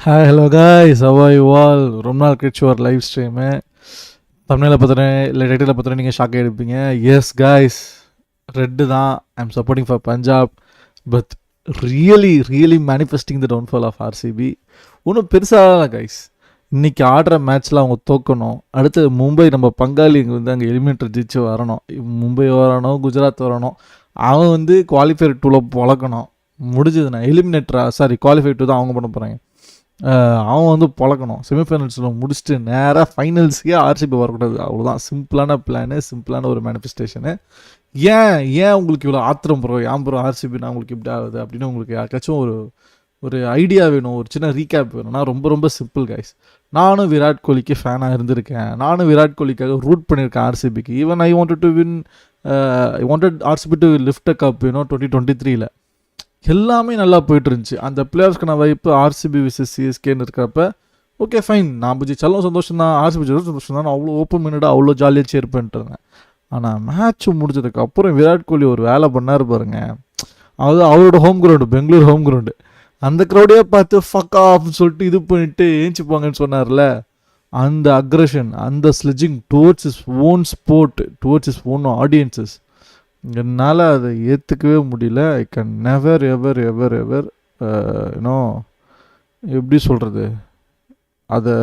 Hi hello guys, how are you all? ரொம்ப நாள் கழிச்சு ஒரு லைவ் ஸ்ட்ரீமு. தமிழில் பார்த்துறேன் இல்லை டைட்டில் பார்த்துறேன், நீங்கள் ஷாக் ஆகிருப்பீங்க. எஸ் காய்ஸ், ரெட்டு தான். I'm supporting for Punjab, but really manifesting the downfall of RCB. ஒன்றும் பெருசாக கைஸ். இன்றைக்கி ஆடுற மேட்ச்சில் அவங்க தோக்கணும். அடுத்து மும்பை நம்ம பங்காளி வந்து அங்கே எலிமினேட்டர் ஜெயிச்சு வரணும். மும்பை வரணும், குஜராத் வரணும். அவன் வந்து குவாலிஃபையர் 2ல் பொழக்கணும். முடிஞ்சதுண்ணா எலிமினேட்டரா குவாலிஃபை 2 தான் அவங்க பண்ண போகிறாங்க. அவன் வந்து பொழக்கணும். செமிஃபைனல்ஸில் முடிச்சுட்டு நேராக ஃபைனல்ஸுக்கே RCB வரக்கூடாது. அவ்வளோதான். சிம்பிளான பிளானு, சிம்பிளான ஒரு மேனிஃபெஸ்டேஷனு. ஏன் உங்களுக்கு இவ்வளோ ஆத்திரம் ப்ரோ, ஏன் ப்ரோ RCB நான் உங்களுக்கு இப்படி ஆகுது அப்படின்னு உங்களுக்கு யாருக்காச்சும் ஒரு ஐடியா வேணும், ஒரு சின்ன ரீகேப் வேணும்னா ரொம்ப சிம்பிள் கைஸ். நானும் விராட் கோலிக்கு ஃபேனாக இருந்திருக்கேன். நானும் விராட் கோலிக்காக ரூட் பண்ணியிருக்கேன் RCBக்கு. Even I wanted to win, I wanted RCB to lift a cup 2023. எல்லாமே நல்லா போயிட்டு இருந்துச்சு. அந்த பிளேயர்ஸ்க்கான வாய்ப்பு RCB விசஸ் CSKன்னு இருக்கிறப்ப ஓகே ஃபைன், நான் ஜெயிச்சாலும் சந்தோஷம் தான், RCB சந்தோஷம் தான். அவ்வளோ ஓப்பன் மினிட்டாக அவ்வளோ ஜாலியாக சேர் பண்ணிட்டுருந்தேன். ஆனால் மேட்ச் முடிஞ்சதுக்கப்புறம் விராட் கோலி ஒரு வேலை பண்ணார் பாருங்க. அது அவரோட home ground, Bengaluru home ground. அந்த க்ரௌடே பார்த்து ஃபக் ஆஃப்னு சொல்லிட்டு இது பண்ணிட்டு ஏஞ்சிப்பாங்கன்னு சொன்னார்ல, அந்த அக்ரெஷன், அந்த sledging towards is own sport, towards is own audiences, என்னால் அதை ஏற்றுக்கவே முடியல. I can never ever you know எப்படி சொல்கிறது, அதை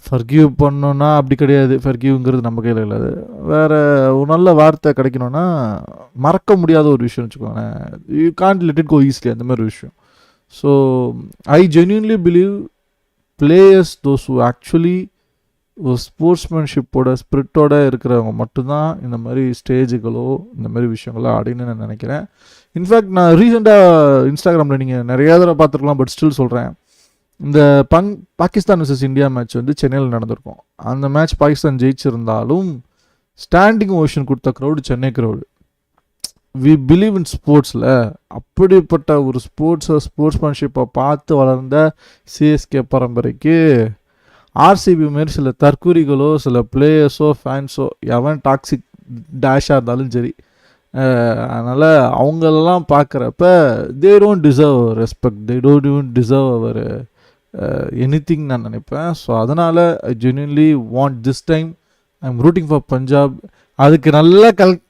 ஃபர்கியூ பண்ணோன்னா அப்படி கிடையாது. ஃபர்கியூங்கிறது நம்ம கையில் இல்லை. அது வேறு ஒரு நல்ல வார்த்தை கிடைக்கணும்னா மறக்க முடியாத ஒரு விஷயம் வச்சுக்கோங்களேன். You can't let it go easily, அந்த மாதிரி ஒரு விஷயம். So I genuinely believe players, those who actually ஒரு ஸ்போர்ட்ஸ்மேன்ஷிப்போட ஸ்பிரிட்டோட இருக்கிறவங்க மட்டும்தான் இந்த மாதிரி ஸ்டேஜுகளோ இந்த மாதிரி விஷயங்களோ ஆடின்னு நான் நினைக்கிறேன். இன்ஃபேக்ட் நான் ரீசெண்டாக இன்ஸ்டாகிராமில் நீங்கள் நிறையா தடவை பார்த்துருக்கலாம், பட் ஸ்டில் சொல்கிறேன். இந்த பாகிஸ்தான் vs இந்தியா மேட்ச் வந்து சென்னையில் நடந்திருக்கும். அந்த மேட்ச் பாகிஸ்தான் ஜெயிச்சிருந்தாலும் ஸ்டாண்டிங் ஓஷன் கொடுத்த crowd Chennai crowd. We believe in ஸ்போர்ட்ஸில். அப்படிப்பட்ட ஒரு ஸ்போர்ட்ஸ்மேன்ஷிப்பை பார்த்து வளர்ந்த CSK பரம்பரைக்கு RCB மாரி சில தற்கூரிகளோ, சில பிளேயர்ஸோ, ஃபேன்ஸோ, எவன் டாக்ஸிக் டேஷாக இருந்தாலும் சரி, அதனால் அவங்களெல்லாம் பார்க்குறப்ப they don't deserve respect, they don't even deserve அவர் எனிதிங் நான் நினைப்பேன். ஸோ அதனால் I genuinely want this time I am rooting for Punjab. அதுக்கு நல்ல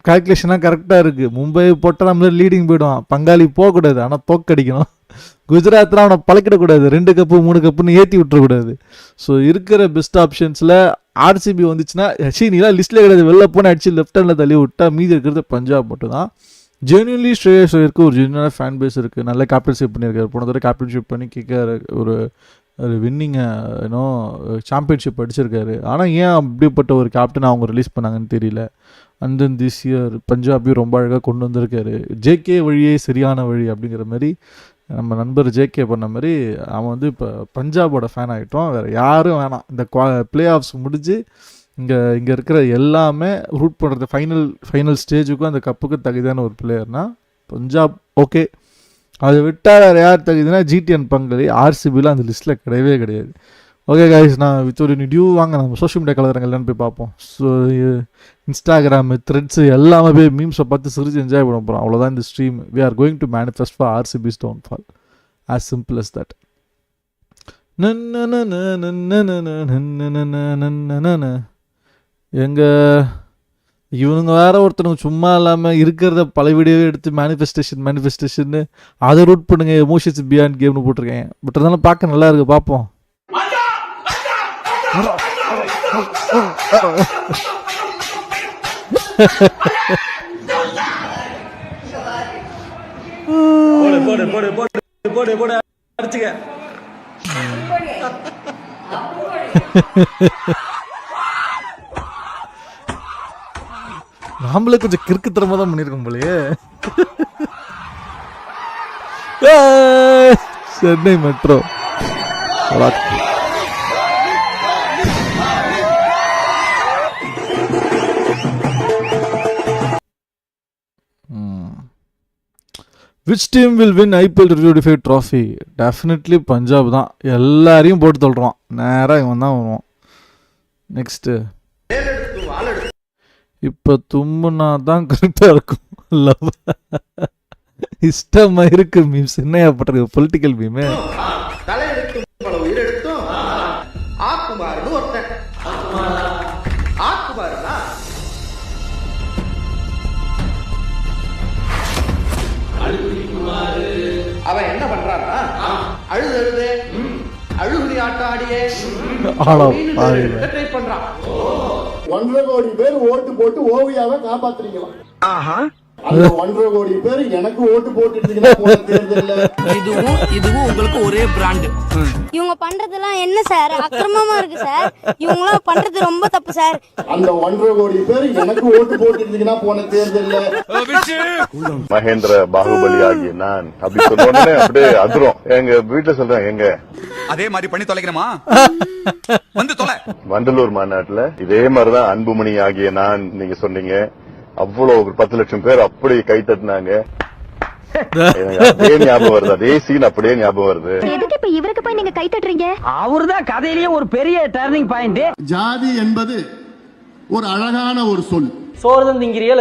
கால்குலேஷனாக கரெக்டாக இருக்குது. மும்பை போட்டால் நம்மளே லீடிங் போய்டுவான், பங்காளி போகக்கூடாது, ஆனால் தோக்கடிக்கணும். குஜராத்தில் அவனை பழக்கிடக்கூடாது, 2 கப்பு 3 கப்புன்னு ஏற்றி விட்டுறக்கூடாது. ஸோ இருக்கிற பெஸ்ட் ஆப்ஷன்ஸில் RCB வந்துச்சுன்னா நீலாம் லிஸ்ட்டில் கிடையாது, வெளில போனால் அடிச்சு லெஃப்ட் ஹேண்டில் தள்ளி விட்டா மீதி இருக்கிறது பஞ்சாப் மட்டும் தான். ஜென்யூன்லி ஸ்ரேயஸ் ஐயருக்கு ஒரு ஜென்யூனான ஃபேன் பேஸ் இருக்குது. நல்ல கேப்டன்ஷிப் பண்ணியிருக்காரு. போன தடவை கேப்டன்ஷிப் பண்ணி ஒரு வின்னிங் சாம்பியன்ஷிப் அடிச்சிருக்காரு. ஆனால் ஏன் அப்படிப்பட்ட ஒரு கேப்டன் அவங்க ரிலீஸ் பண்ணாங்கன்னு தெரியல. அண்ட் தென் திஸ் இயர் பஞ்சாபையும் ரொம்ப அழகாக கொண்டு வந்திருக்காரு. JK வழியே சரியான வழி அப்படிங்கிற மாதிரி நம்ம நண்பர் JK பண்ண மாதிரி அவன் வந்து இப்போ பஞ்சாபோட ஃபேன் ஆகிட்டோம். வேறு யாரும் வேணாம். இந்த பிளே ஆஃப்ஸ் முடிஞ்சு இங்கே இருக்கிற எல்லாமே ரூட் பண்ணுறது ஃபைனல் ஸ்டேஜுக்கும் அந்த கப்புக்கு தகுதியான ஒரு பிளேயர்னால் பஞ்சாப். ஓகே, அதை விட்டால் வேறு யார் தகுதினா GTN பங்காளி. RCBயில் அந்த லிஸ்ட்டில் கிடையாது. ஓகே கைஸ், நான் வித் ஒரு டியூ வாங்க நம்ம சோஷியல் மீடியா கலந்துறாங்க இல்லைன்னு போய் பார்ப்போம். ஸோ இன்ஸ்டாகிராமு, த்ரெட்ஸு எல்லாமே போய் மீம்ஸை பார்த்து சிரிச்சு என்ஜாய் பண்ண போகிறோம். அவ்வளோதான் இந்த stream. We are going to manifest for RCB's downfall. As simple as that. இவனுங்க வேற ஒருத்தனுங்க சும்மா இல்லாமல் இருக்கிறத பல வீடியோவே எடுத்து மேனிஃபெஸ்டேஷன் அதை ரூட் பண்ணுங்க, எமோஷன்ஸ் பியாண்ட் கேம்னு போட்டிருக்கேன். பட் அதெல்லாம் பார்க்க நல்லா இருக்கு, பார்ப்போம். நாமளே கொஞ்சம் கிறுக்குத்தனமா தான் பண்ணியிருக்கோம் போலயே. Chennai metro which team will win IPL 2025 trophy? Definitely Punjab தான். எல்லாரையும் போட்டு சொல்கிறான், நேராக இவன் தான் வருவான். நெக்ஸ்ட்டு இப்போ தும்முனா தான் கரெக்டாக இருக்கும். லவ் இஷ்டமாக இருக்கு மீம்ஸ். என்னையா பட்டிருக்கு பொலிட்டிக்கல் மீமு. அவன் என்ன பண்றான்னா அழுது அழுகுறி ஆட்டம் ஆடியே ட்ரை பண்றான். 1.5 கோடி பேர் ஓட்டு போட்டு ஓவியாவை காப்பாத்துறீங்களாம். அந்த 1.5 கோடி பேர் எனக்கு ஓட்டு போட்டுட்டீங்கன்னா இதுவும் உங்களுக்கு ஒரே பிராண்ட். இவங்க பண்றதெல்லாம் என்ன சார் அக்கிரமமா இருக்கு சார். இவங்களாம் பண்றது ரொம்ப தப்பு சார். அந்த 1.5 கோடி பேர் எனக்கு ஓட்டு போட்டுட்டீங்கன்னா போன தேர்தல்ல மகேந்திர பாகுபலி ஆகிய நான் அப்படி சொன்ன உடனே அப்படியே அதிரும். எங்க வீட்டுல சொல்றேன், எங்க அதே மாதிரி பண்ணி தொலைக்கிறமா வந்து தொலை. வண்டலூர் மாநாட்டுல இதே மாதிரிதான் அன்புமணி ஆகிய நான் நீங்க சொன்னீங்க. அவ்வளவு ஒரு 10 லட்சம் பேர் அப்படி கை தட்டினாங்க. அதே ஞாபகம் வருது, அதே சீன் அப்படியே ஞாபகம் வருது. எதுக்கு இப்ப இவருக்கு போய் நீங்க கை தட்டுறீங்க? அவர்தான் கதையிலேயே ஒரு பெரிய டர்னிங் பாயிண்ட். ஜாதி என்பது ஒரு அழகான ஒரு சொல். சோறுதான் திங்கிறியா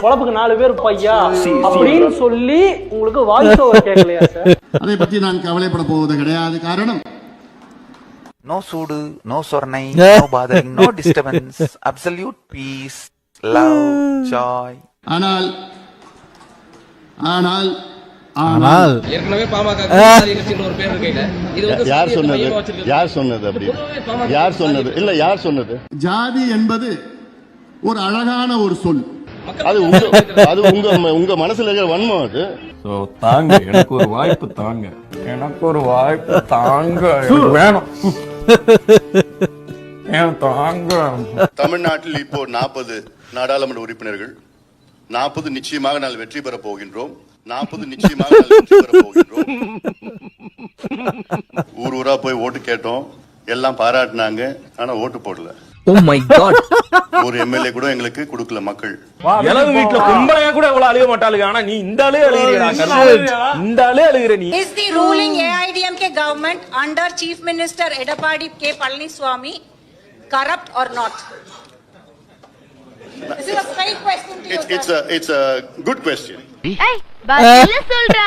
பொழப்புக்கு 4 பேர் பையா அப்படின்னு சொல்லி உங்களுக்கு வாய்ஸ் ஓவர் கேட்கலையா சார்? அதை பத்தி நான் கவலைப்பட போவது கிடையாது. காரணம் நோ சூடு, நோ சொர்ணை, no bothering, no disturbance, absolute peace, love, joy. ஆனால் ஏற்கனவே பாமக ஒரு பேர் இருக்கையில இது வந்து யார் சொன்னது? யார் சொன்னது? அப்படி யார் சொன்னது? இல்ல யார் சொன்னது? ஜாதி என்பது ஒரு அழகான ஒரு சொல். அது உங்க மனசுல இருக்கிற வன்மம். அது தாங்க, எனக்கு ஒரு வாய்ப்பு தாங்க, எனக்கு ஒரு வாய்ப்பு தாங்க, வேணும் தாங்க. தமிழ்நாட்டில் இப்போ 40 நாடாளுமன்ற உறுப்பினர்கள். 40 நிச்சயமாக நாங்கள் வெற்றி பெற போகின்றோம். 40 நிச்சயமாக நாங்கள் வெற்றி பெற போகின்றோம். ஊர் ஊரா போய் ஓட்டு கேட்டோம், எல்லாம் பாராட்டினாங்க, ஆனா ஓட்டு போடல. Oh my God. ஒரு எம்எல்ஏ கூட எங்களுக்கு கொடுக்கல மக்கள். எனது வீட்டுல கும்பலையா கூட இவ்வளவு அழுக மாட்டாளுங்க, ஆனா நீ இந்த ஆளே அழுகிறீங்க. இந்த ஆளே அழுகிற நீ. Is the ruling AIDMK government under Chief Minister Edapadi K Palaniswamy corrupt or not? This is a straight question to you. It's a good question. ஏய் பதில சொல்றா.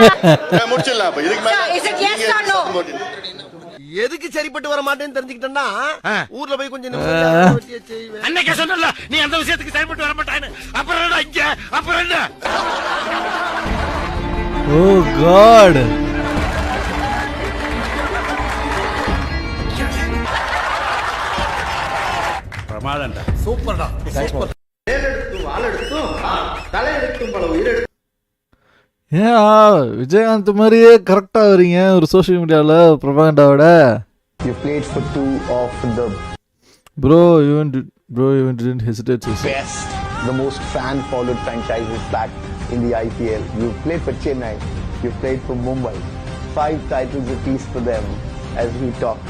முடிச்சிடலாம். அப்ப இதுக்கு மேல Is it yes or no? எதுக்கு சரிப்பட்டு வர மாட்டேன்னு தெரிஞ்சுக்கிட்டேன்னா ஊர்ல போய் கொஞ்சம் அன்னைக்கே சொன்னல நீ அந்த விஷயத்துக்கு சரிப்பட்டு வர மாட்டான்னு. அப்புறம் என்ன இங்க? அப்புறம் என்ன? Oh God. பிரமாதம்டா. சூப்பர்டா, சூப்பர். வாழெடுத்தும் தலையெடுத்தும் பல உயிரெடுத்தும். ஏன் விஜயகாந்த் மாதிரியே கரெக்டா வரீங்க ஒரு சோசியல் மீடியால ப்ரொபகண்டாவோட. You played for 2 of the Bro, even didn't hesitate to say. best, the most fan-followed franchises back in the IPL. You played for Chennai, you played for Mumbai. 5 titles apiece for them as we talk.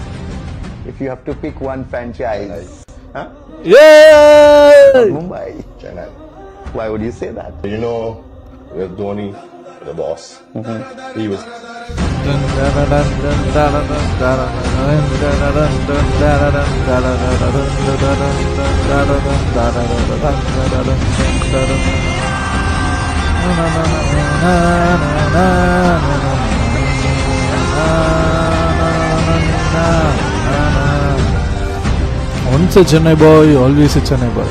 If you have to pick one franchise, Yeah! Mumbai. Chennai. Why would you say that? You know, with Dhoni, the boss, he was. Once a Chennai boy, always a Chennai boy.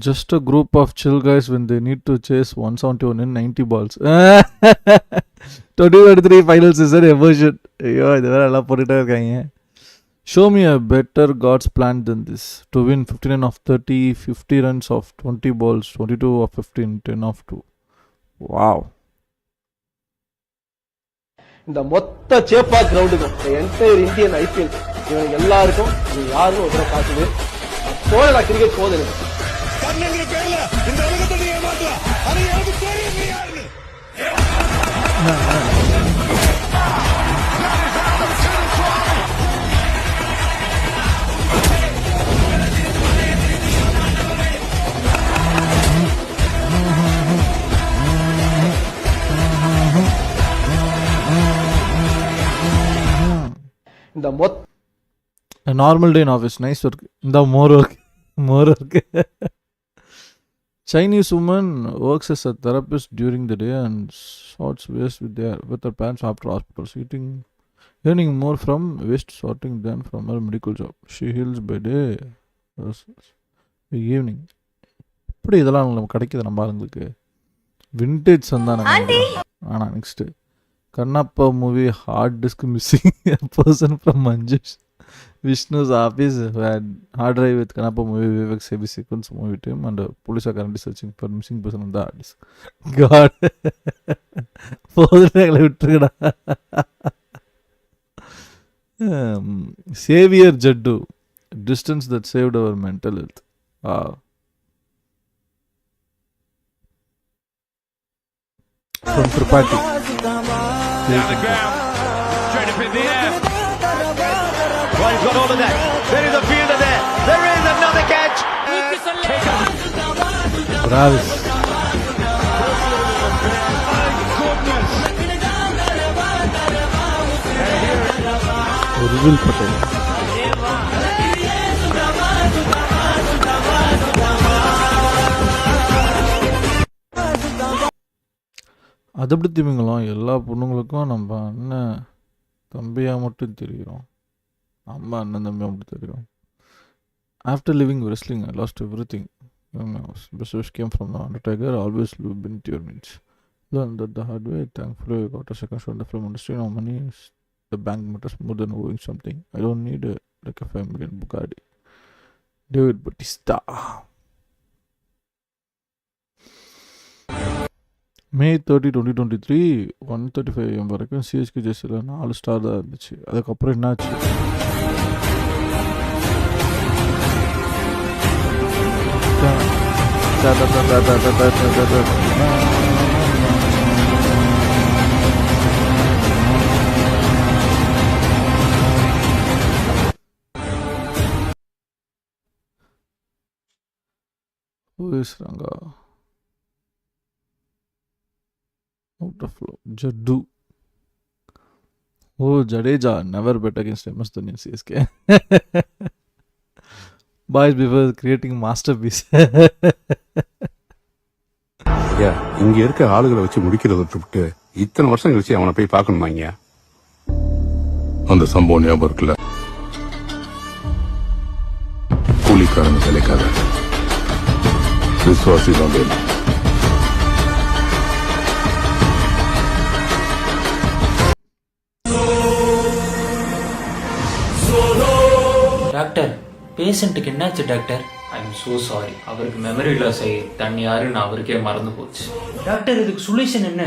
Just a group of chill guys when they need to chase 171 in 90 balls. 2023 final season evolution. ஐயோ இது வேற எல்லாம் போட்டுட்டே இருக்காங்க. Show me a better God's plan than this. To win 59 of 30, 50 runs of 20 balls, 22 of 15, 10 of 2. Wow. இந்த மொத்த சேப்பா கிரவுண்டுக்கும் entire Indian IPL இவங்க எல்லாருக்கும் யாரும் ஒரு காட்டுது சோழ கிரிக்கெட் சோதனை. இந்த A normal day in office, nice work. The more work. Chinese woman works as a therapist during the day and sorts waste with her parents after hospitals. Eating earning more from waste sorting than from her medical job. She heals by day, evening. இப்படி இதெல்லாம் நம்ம கிடைக்குது நம்ம ஆளுங்களுக்கு. Vintage Santhanam. ஆனால் next Kannappa movie hard disk missing person from மஞ்சுஷ் Vishnu's office who had hard drive with Kanappa movie Vivek Sebi sequence movie team and police are currently searching for missing person on the hard disk. God. போதும் விட்டுருக்கடா. Savior Jaddu, distance that saved our mental health. Wow. From Tripathi. Down the ground, straight up in the air. Well, he's got all of that. There is a fielder there. There is another catch. Bravis. Urvil Patel. அது எப்படி திமிங்கலாம் எல்லா பொண்ணுங்களுக்கும் நம்ம அண்ணன் தம்பியாக மட்டும் தெரியும். நம்ம அண்ணன் தம்பியாக மட்டும் தெரியும். After leaving wrestling, I lost everything. Best wish came from the Undertaker. Always been to your means. Learned that the hard way. Thankfully, I got a second shot in the film industry. Now money is the bank matters more than owing something. I don't need like a 5 million Bugatti. David Batista. May 30, 2023 1:35 AM வரைக்கும் CSK ஜெர்சியில் 4 star தான் இருந்துச்சு. அதுக்கப்புறம் என்னாச்சு? பேசுகிறாங்க. Out of flow. Jaddu. Oh, Jadeja never bet against MS Dhoni in CSK. Boys before creating masterpiece. இங்க இருக்க ஆளுகளை வச்சு முடிக்கிறத விட்டு இத்தனை வருஷம் கழிச்சு அவனை போய் பார்க்கணுமாங்க. அந்த சம்பவம் ஞாபகம் இருக்குல்ல, கூலிக்காரன் வேலைக்கார விசுவாசி தான் வேணும். டாக்டர், பேஷண்ட்டுக்கு என்னாச்சு doctor? I am so sorry. அவருக்கு மெமரி லாஸ் ஆகி தண்ணி யாருன்னு அவருக்கே மறந்து போச்சு. டாக்டர், இதுக்கு சொல்யூஷன் என்ன?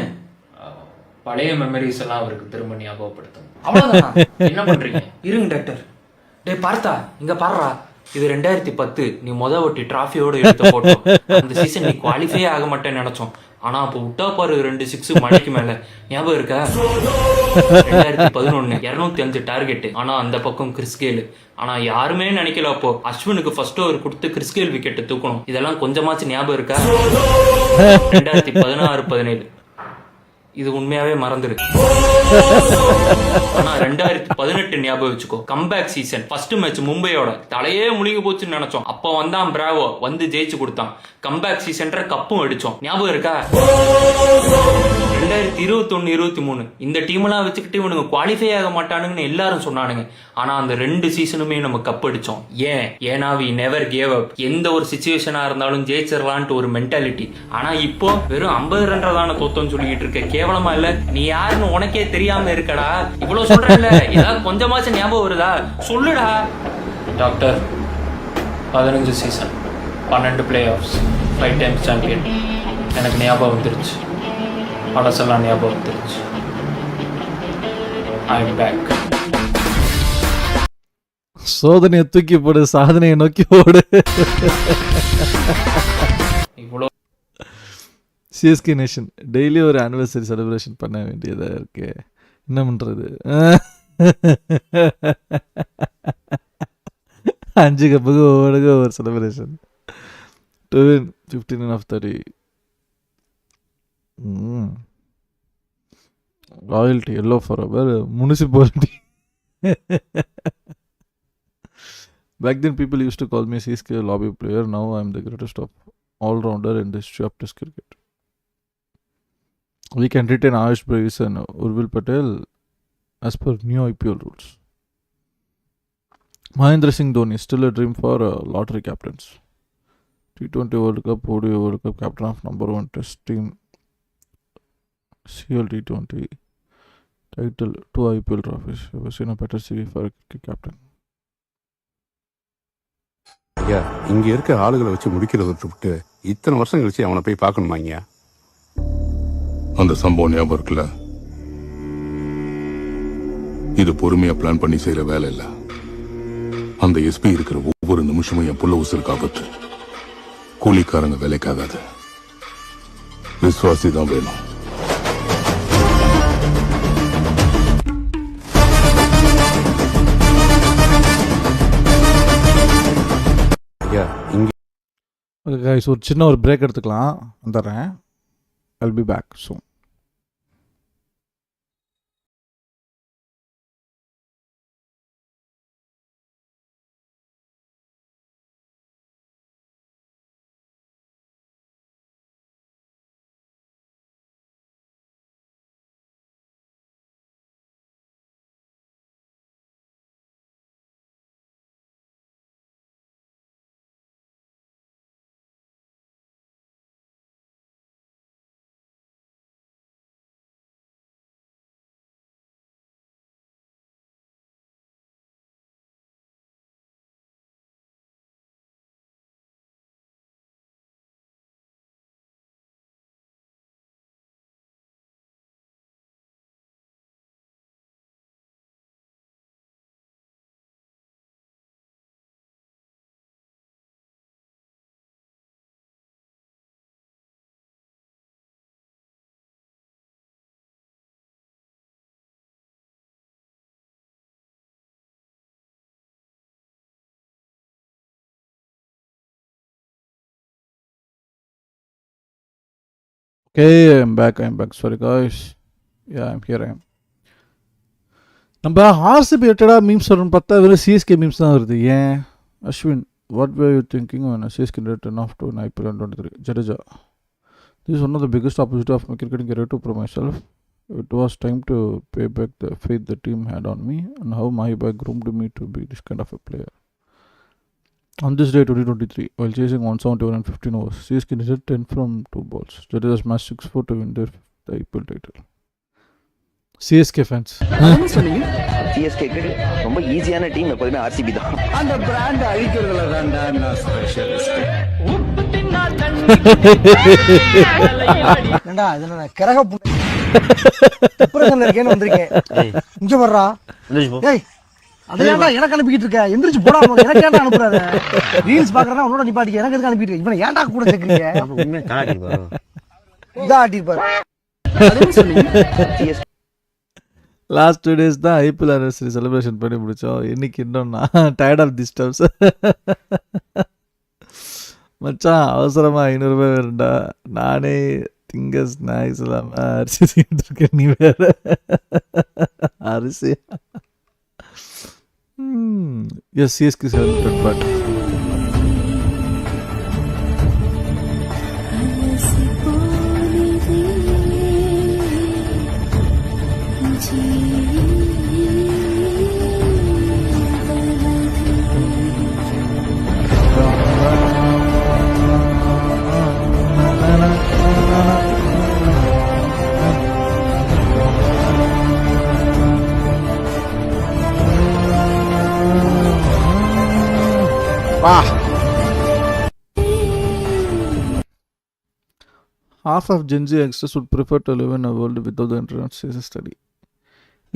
பழைய மெமரிஸ் எல்லாம் அவருக்கு திரும்ப ஞாபகப்படுத்தும். அவ்வளவுதான். என்ன பண்றீங்க? இருங்க டாக்டர். டே பார்த்தா, இங்க பாடுறா. இது 2010 நீ வாட்டி டிராஃபியோட எடுத்த போட்டோ. அந்த சீசன் நீ குவாலிஃபை ஆக மாட்டேன்னு நினைச்சோம். ஆனா அப்போ விட்டா பாரு 2 6 மணிக்கு மேல. ஞாபகம் இருக்கா? 2011 205 டார்கெட். ஆனா அந்த பக்கம் கிறிஸ்கேல். ஆனா யாருமே நினைக்கல அப்போ அஸ்வினுக்கு ஃபர்ஸ்ட் ஓவர் கொடுத்து கிறிஸ்கேல் விக்கெட் தூக்கணும். இதெல்லாம் கொஞ்சமாச்சு ஞாபகம் இருக்கா? 2016-17 இது உண்மையாவே மறந்துரு. ஆனா 2018 ஞாபகம் வச்சுக்கோ. கம்பேக் சீசன் ஃபர்ஸ்ட் மேட்ச் மும்பையோட தலையே முழுகி போச்சுன்னு நினைச்சோம். அப்ப வந்தான் பிராவோ, வந்து ஜெயிச்சு கொடுத்தான். கம்பேக் சீசன்ற கப்பும் அடிச்சோம். ஞாபகம் இருக்கா? 2021-23 இந்த டீம் எல்லாம் வச்சுக்கிட்டு இவனுங்க குவாலிஃபை ஆக மாட்டானுங்கன்னு எல்லாரும் சொன்னானுங்க. ஆனா அந்த 2 சீசனுமே நம்ம கப் அடிச்சோம். ஏன்னா வி நெவர் கேவ் அப். எந்த ஒரு சிச்சுவேஷனா இருந்தாலும் ஜெயிச்சிடலான்ட்டு ஒரு மென்டாலிட்டி. ஆனா இப்போ வெறும் 50 ரன் தானே தோத்தோன்னு சொல்லிட்டு இருக்க. கேவலமா இல்ல? நீ யாருன்னு உனக்கே தெரியாம இருக்கடா. இவ்வளவு சொல்றேன்ல, ஏதாவது கொஞ்சமாச்சும் ஞாபகம் வருதா? சொல்லுடா. Doctor, 15 season, 12 playoffs, 5 times champion. எனக்கு ஞாபகம் வந்துருச்சு. படசெல்லாம் ஞாபகம் வந்துருச்சு. I am back. சோதனையை தூக்கி போடு, சாதனையை நோக்கி ஓடு. இவ்வளோ சிஎஸ்கே நேஷன் டெய்லி ஒரு ஆனிவர்சரி செலிப்ரேஷன் பண்ண வேண்டியதாக இருக்கு. என்ன பண்ணுறது? 5 கப்புக்கு ஓடுக ஒரு celebration. 15 of 30. Royalty yellow for our municipality. Back then people used to call me CSK lobby player. Now I am the greatest of all-rounder in the history of Test cricket. We can retain Ayush Bravis and Urvil Patel as per new IPL rules. Mahendra Singh Dhoni is still a dream for lottery captains. T20 World Cup, ODI World Cup captain of number 1 test team, CLT20 title, 2 IPL trophies. Ever seen a better CV for a cricket captain? ஐயா இங்க இருக்க ஆளுகளை வச்சு முடிக்கிறத விட்டு இத்தனை வருஷம் கழிச்சு அவனை போய் பார்க்கணுமாங்க. அந்த சம்பவம் ஞாபகம் இருக்குல்ல? இது பொறுமையா பிளான் பண்ணி செய்யற வேலை இல்ல. அந்த எஸ்பி இருக்கிற ஒவ்வொரு நிமிஷமும் என் புள்ள உசுருக்கு ஆபத்து. கூலிக்காரங்க வேலைக்காகாது, விசுவாசி தான் வேணும். Okay guys, ஒரு சின்ன ஒரு பிரேக் எடுத்துக்கலாம், வந்துடுறேன். I'll be back soon. Okay, I'm back. Sorry guys. Yeah, I'm here. நம்ம RCB ரிலேட்டடாக மீம்ஸ் வரும்னு பார்த்தா வெறும் CSK மீம்ஸ் தான் வருது. ஏன் Ashwin, what were you thinking when CSK return off to IPL 2023? Jadeja, this is one of the biggest opportunity of my cricketing career to prove myself. It was time to pay back the faith the team had on me and how Mahibai groomed me to be this kind of a player. On this day 2023, while chasing 171 and 15 overs, CSK needed 10 from 2 balls. Jadeja smashed 6-4 to win their IPL title. CSK fans. சொன்னீங்க CSK ரொம்ப ஈஸியான team எப்பவுமே RCB தான். அந்த brand அழிக்கிறதுல தான்டா நான் specialist. என்னடா இதென்ன கரக புறங்கல இருக்கேன்னு வந்திருக்கேன். இங்க வர்றா. ஏய் அதேடா எனக்கு அனுப்பிட்டு இருக்க. எந்திரச்சு போடா, எனக்கு ஏன்டா அனுப்புறாத? ரீல்ஸ் பாக்குறேன்னா உன்னோட நிப்பாட்டிக்க. எனக்கு எதுக்கு அனுப்பிட்டு இருக்க? இவனை ஏன்டா கூட சேர்க்கறீங்க? உண்மையா காடி பா. இதா ஆட்டி பாரு. அதே சொன்னீங்க. லாஸ்ட் 2 days தான் ஐபிஎல் anniversary செலிப்ரேஷன் பண்ணி முடிச்சோம். இன்னைக்கு இன்னும் நான் டயர்ட் ஆஃப் திஸ் ஸ்டப்ஸ். மச்சான் அவசரமா 500 ரூபாய் வேணும்டா. நானே திங்க ஸ்நாக்ஸ் இல்லாம அரிசி தின்னுட்டு இருக்கேன். நீ வேற அரிசி. Yes, CSK is helped, but half of Gen Z youngsters would prefer to live in a world without the internet, says a study.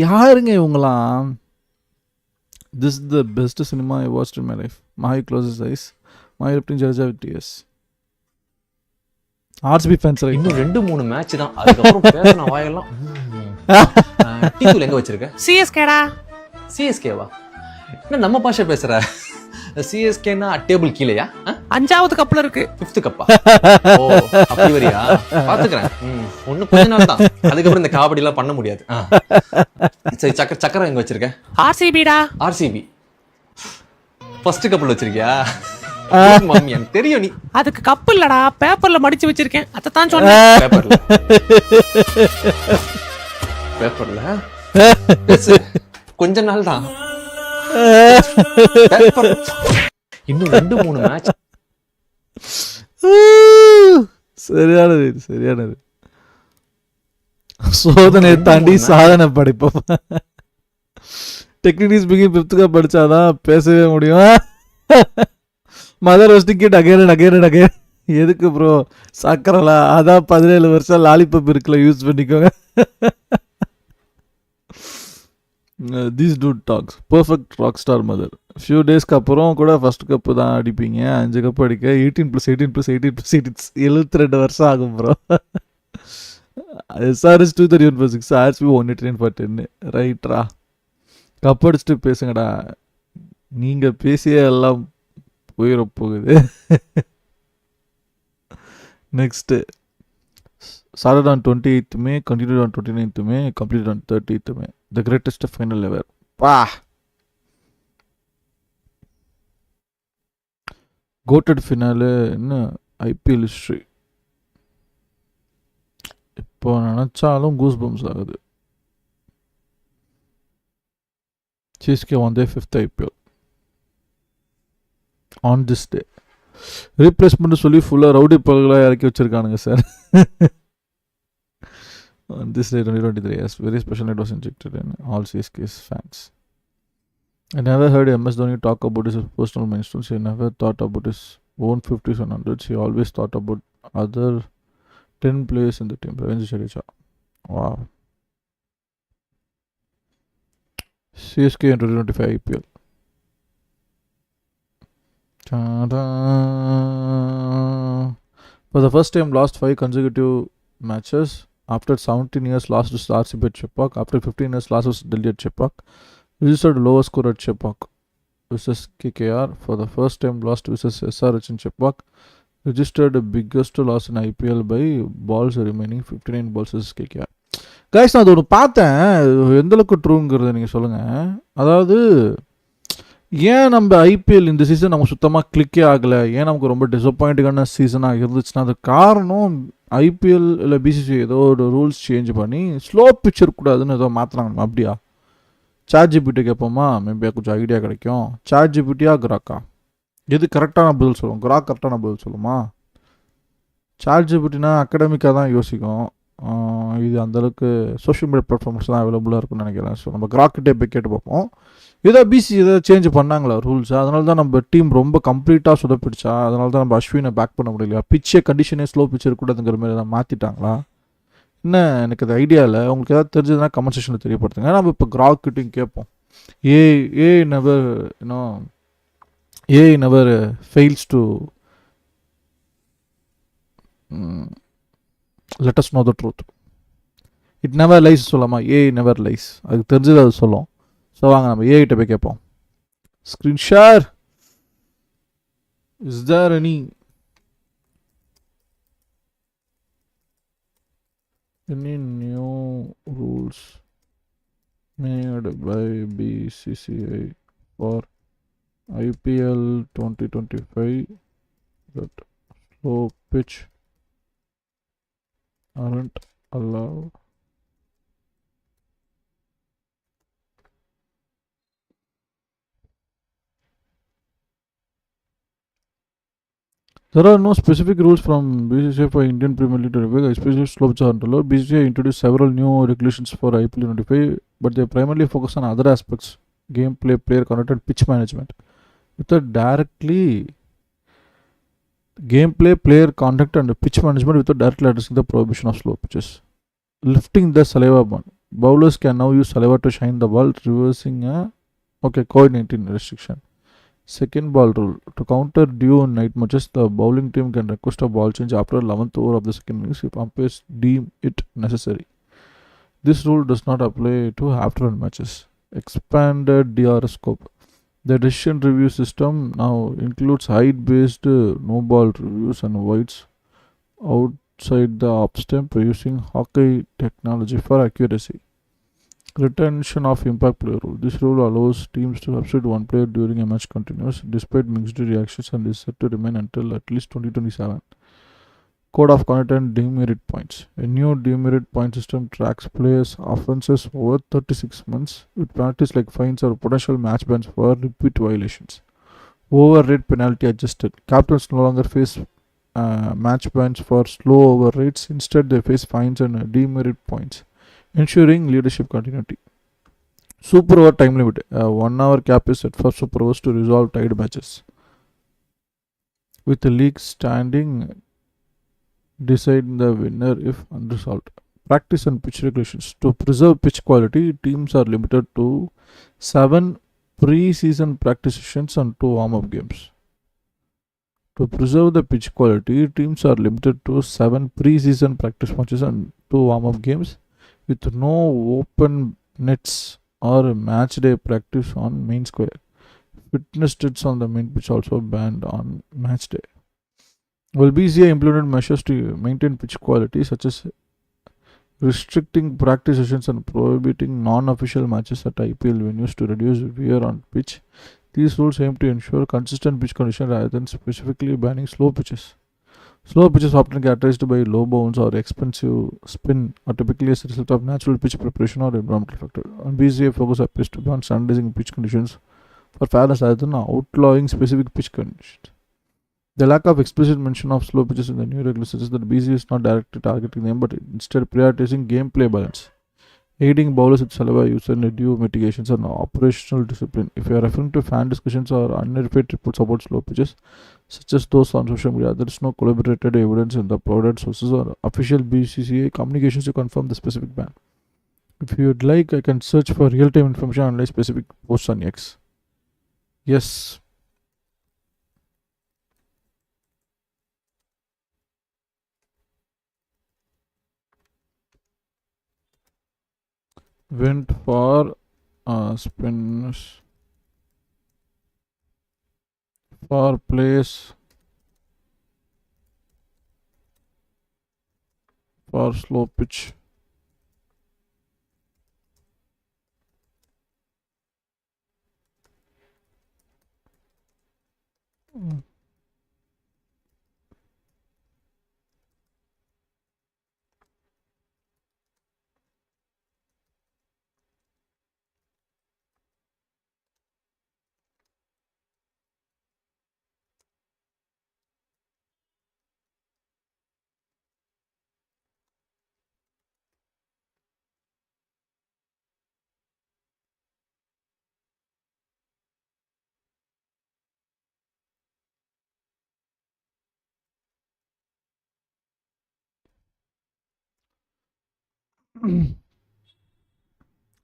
யாருங்க இவங்களாம்? This is the best cinema I watched in my life. Mahi closes eyes. Mahi lifting Jadeja with tears. RCB fans right? இன்னும் 2-3 match தான். அதுக்கப்புறம் பேசணும் வாயெல்லாம். டீ2 எங்க வச்சிருக்க? CSKடா. CSKவா? என்ன நம்ம பாஷை பேசுற? CSKனா டேபிள் கீழயா? 5வது கப்ல இருக்கு. 5th கப்பா? ஓ அப்படி வரியா? பாத்துக்கறேன். ஒண்ணு கொஞ்ச நாள் தான். அதுக்கப்புறம் இந்த காபடி எல்லாம் பண்ண முடியாது. சரி சக்கரம் எங்க வச்சிருக்க? RCBடா. RCB. ஃபர்ஸ்ட் கப்ல வச்சிருக்கியா? மம்மி எனக்கு தெரியும் நீ. அதுக்கு கப் இல்லடா, பேப்பர்ல மடிச்சு வச்சிருக்கேன். அத தான் சொன்னேன். பேப்பர்ல கொஞ்ச நாள் தான், இன்னும் 2-3 மேட்ச். சரியானது. சோதனையை தாண்டி சாதனை படிப்போம். டெக்னிக்கலி ஸ்பீக்கிங் 5th படிச்சாதான் பேசவே முடியும். Mother roasting kid again. எதுக்கு ப்ரோ சக்கரலா? அதான் 17 வருஷம் லாலிபப் இருக்குல்ல, யூஸ் பண்ணிக்கோங்க. These dude talks perfect rock star mother. Few days அப்புறம் கூட ஃபர்ஸ்ட் கப்பு தான் அடிப்பீங்க, 5 கப்பு அடிக்க 18+18+18+18 72 வருஷம் ஆகும் ப்ரோ. SRS 231/6, RCB 189/10. ரைட்ரா, கப் அடிச்சுட்டு பேசுங்கடா. நீங்க பேசியே எல்லாம் போயிட போகுது. Next started on 28th May, continued on 29th May, completed on 30th May. The greatest final ever. Pah! Goated finale in IPL history. இப்போ நினச்சாலும் கூஸ் பம்ஸ் ஆகுது. CSK won their 5th IPL on this day. Replacement சொல்லி ஃபுல்லாக rowdy பல்களாக இறக்கி வச்சிருக்கானுங்க sir. On this day 2023, yes, very special night was injected in all CSK's fans. I never heard MS Dhoni talk about his personal milestones. He never thought about his own 50s and 100s. He always thought about other 10 players in the team. Ravinder Jadeja. Wow. CSK in 2025 IPL. Ta-da. For the first time, lost 5 consecutive matches. After 17 years, lost to RCB at Chepauk. After 15 years, lost to Delhi at Chepauk. Registered lower score at Chepauk versus KKR. For the first time, lost versus SRH in Chepauk. Registered the biggest loss in IPL by balls remaining 59 balls versus KKR. Guys, நான் அது ஒன்று பார்த்தேன், எந்தளவுக்கு ட்ரூங்கிறத நீங்கள் சொல்லுங்கள். அதாவது ஏன் நம்ம ஐபிஎல் இந்த சீசன் நமக்கு சுத்தமாக கிளிக்கே ஆகலை, ஏன் நமக்கு ரொம்ப டிசப்பாயிண்டிங்கான சீசனாக இருந்துச்சுன்னா அது காரணம் ஐபிஎல் இல்லை பிசிசி ஏதோ ஒரு ரூல்ஸ் சேஞ்ச் பண்ணி ஸ்லோ பிச் இருக்கக்கூடாதுன்னு ஏதோ மாற்றினாங்க. அப்படியா? சாட் ஜிபிடி கேட்போமா, மேபி கொஞ்சம் ஐடியா கிடைக்கும். சாட் ஜிபிடியா கிராக்கா? எது கரெக்டான பதில் சொல்லும்? கிராக் கரெக்டான பதில் சொல்லுமா? சாட் ஜிபிடினா அகாடமிக்காக தான் யோசிக்கும். இது அந்தளவுக்கு சோஷியல் மீடியா பிளாட்ஃபார்ம்ஸ் தான் அவைலபிளாக இருக்குன்னு நினைக்கிறேன். ஸோ நம்ம கிராக்கிட்டே போய் கேட்டு பார்ப்போம். ஏதோ பிசி ஏதாவது சேஞ்ச் பண்ணாங்களா ரூல்ஸ்? அதனால தான் நம்ம டீம் ரொம்ப கம்ப்ளீட்டாக சொதப்பிடுச்சா? அதனால தான் நம்ம அஸ்வினை பேக் பண்ண முடியலையா? பிச்சே கண்டிஷனே ஸ்லோ பிச் இருக்கக்கூடாதுங்கிற மாதிரி தான் மாற்றிட்டாங்களா? என்ன எனக்கு அது ஐடியா இல்லை. உங்களுக்கு ஏதாவது தெரிஞ்சதுன்னா கமெண்ட் செக்ஷனில் தெரியப்படுத்துங்க. நம்ம இப்போ கிராக்கிட்டையும் கேட்போம். A never fails to let us know the truth. It never lies சொல்லாமா? ஏ never lies. அதுக்கு தெரிஞ்சது அது சொல்லும். ஸோ வாங்க நம்ம ஏ கிட்ட போய் கேட்போம். Screen share. Is there any new rules made by BCCI for IPL 2025 that slow pitch aren't allowed? There are no specific rules from BCCI for Indian Premier League to revive, especially slopes aren't allowed. BCCI introduced several new regulations for IPL 25, but they primarily focus on other aspects: gameplay, player conduct, and pitch management. Without directly gameplay, player conduct, and pitch management without directly addressing the prohibition of slow pitches. Lifting the saliva ban. Bowlers can now use saliva to shine the ball, reversing a COVID-19 restriction. Second ball rule. To counter due in night matches, the bowling team can request a ball change after 11th over of the second innings if umpires deem it necessary. This rule does not apply to afternoon matches. Expanded DRS scope. The decision review system now includes height-based no-ball reviews and wides outside the off stump using hockey technology for accuracy. Retention of impact player rule. This rule allows teams to substitute one player during a match continues, despite mixed reactions, and is set to remain until at least 2027. Code of conduct and demerit points. A new demerit point system tracks players' offenses over 36 months with penalties like fines or potential match bans for repeat violations. Overrate penalty adjusted. Captains no longer face match bans for slow overrates. Instead, they face fines and demerit points, ensuring leadership continuity. Super over time limit. 1 hour cap is set for super overs to resolve tied matches. With the league standing, decide the winner if unresolved. Practice and pitch regulations. To preserve pitch quality, teams are limited to 7 pre-season practice sessions and 2 warm-up games. To preserve the pitch quality, teams are limited to 7 pre-season practice matches and 2 warm-up games with no open nets or match day practice on main square. Fitness tests on the main pitch also banned on match day. Well, BCI implemented measures to maintain pitch quality, such as restricting practice sessions and prohibiting non-official matches at IPL venues to reduce wear on pitch. These rules aim to ensure consistent pitch conditions rather than specifically banning slow pitches. Slow pitches, often characterized by low bounce or expensive spin, are typically as a result of natural pitch preparation or environmental factors. And BCI focus appears to be on standardizing pitch conditions for fairness rather than outlawing specific pitch conditions. The lack of explicit mention of slow pitches in the new regulations suggests that BCI is not directly targeting them but instead prioritizing gameplay balance, aiding bowlers with saliva use and due mitigations and operational discipline. If you are referring to fan discussions or unverified reports about slow pitches, such as those on social media, there is no corroborated evidence in the provided sources or official BCCI communications to confirm the specific ban. If you would like, I can search for real-time information and analyze specific posts on X. Yes. Went for spinners for place for slow pitch.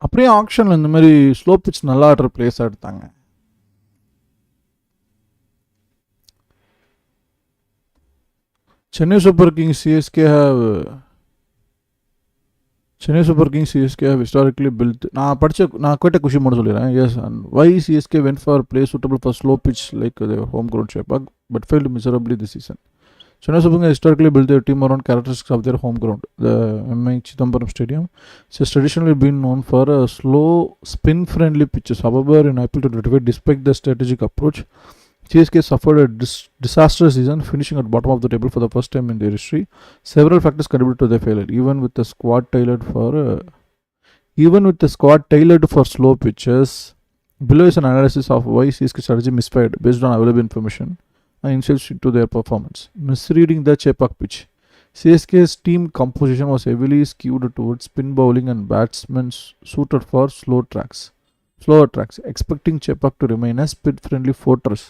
அப்படியே ஆக்ஷனில் இந்த மாதிரி slow pitch நல்லா ஆடுற பிளேஸாக எடுத்தாங்க. Chennai Super Kings CSK have historically built. நான் கேட்ட question மட்டும் சொல்லிடுறேன். Yes, and why CSK went for play suitable for slow pitch like the home ground Chepauk but failed miserably this season. Chennai Super Kings historically built their team around characteristics of their home ground. The MI Chidambaram Stadium has traditionally been known for slow, spin-friendly pitches. However, in April 2025, despite the strategic approach, CSK suffered a disastrous season, finishing at bottom of the table for the first time in their history. Several factors contributed to their failure, even with the squad tailored for slow pitches. Below is an analysis of why CSK strategy misfired based on available information and insights into their performance. Misreading the Chepauk pitch. CSK's team composition was heavily skewed towards spin bowling and batsmen suited for slower tracks, expecting Chepauk to remain a spin-friendly fortress.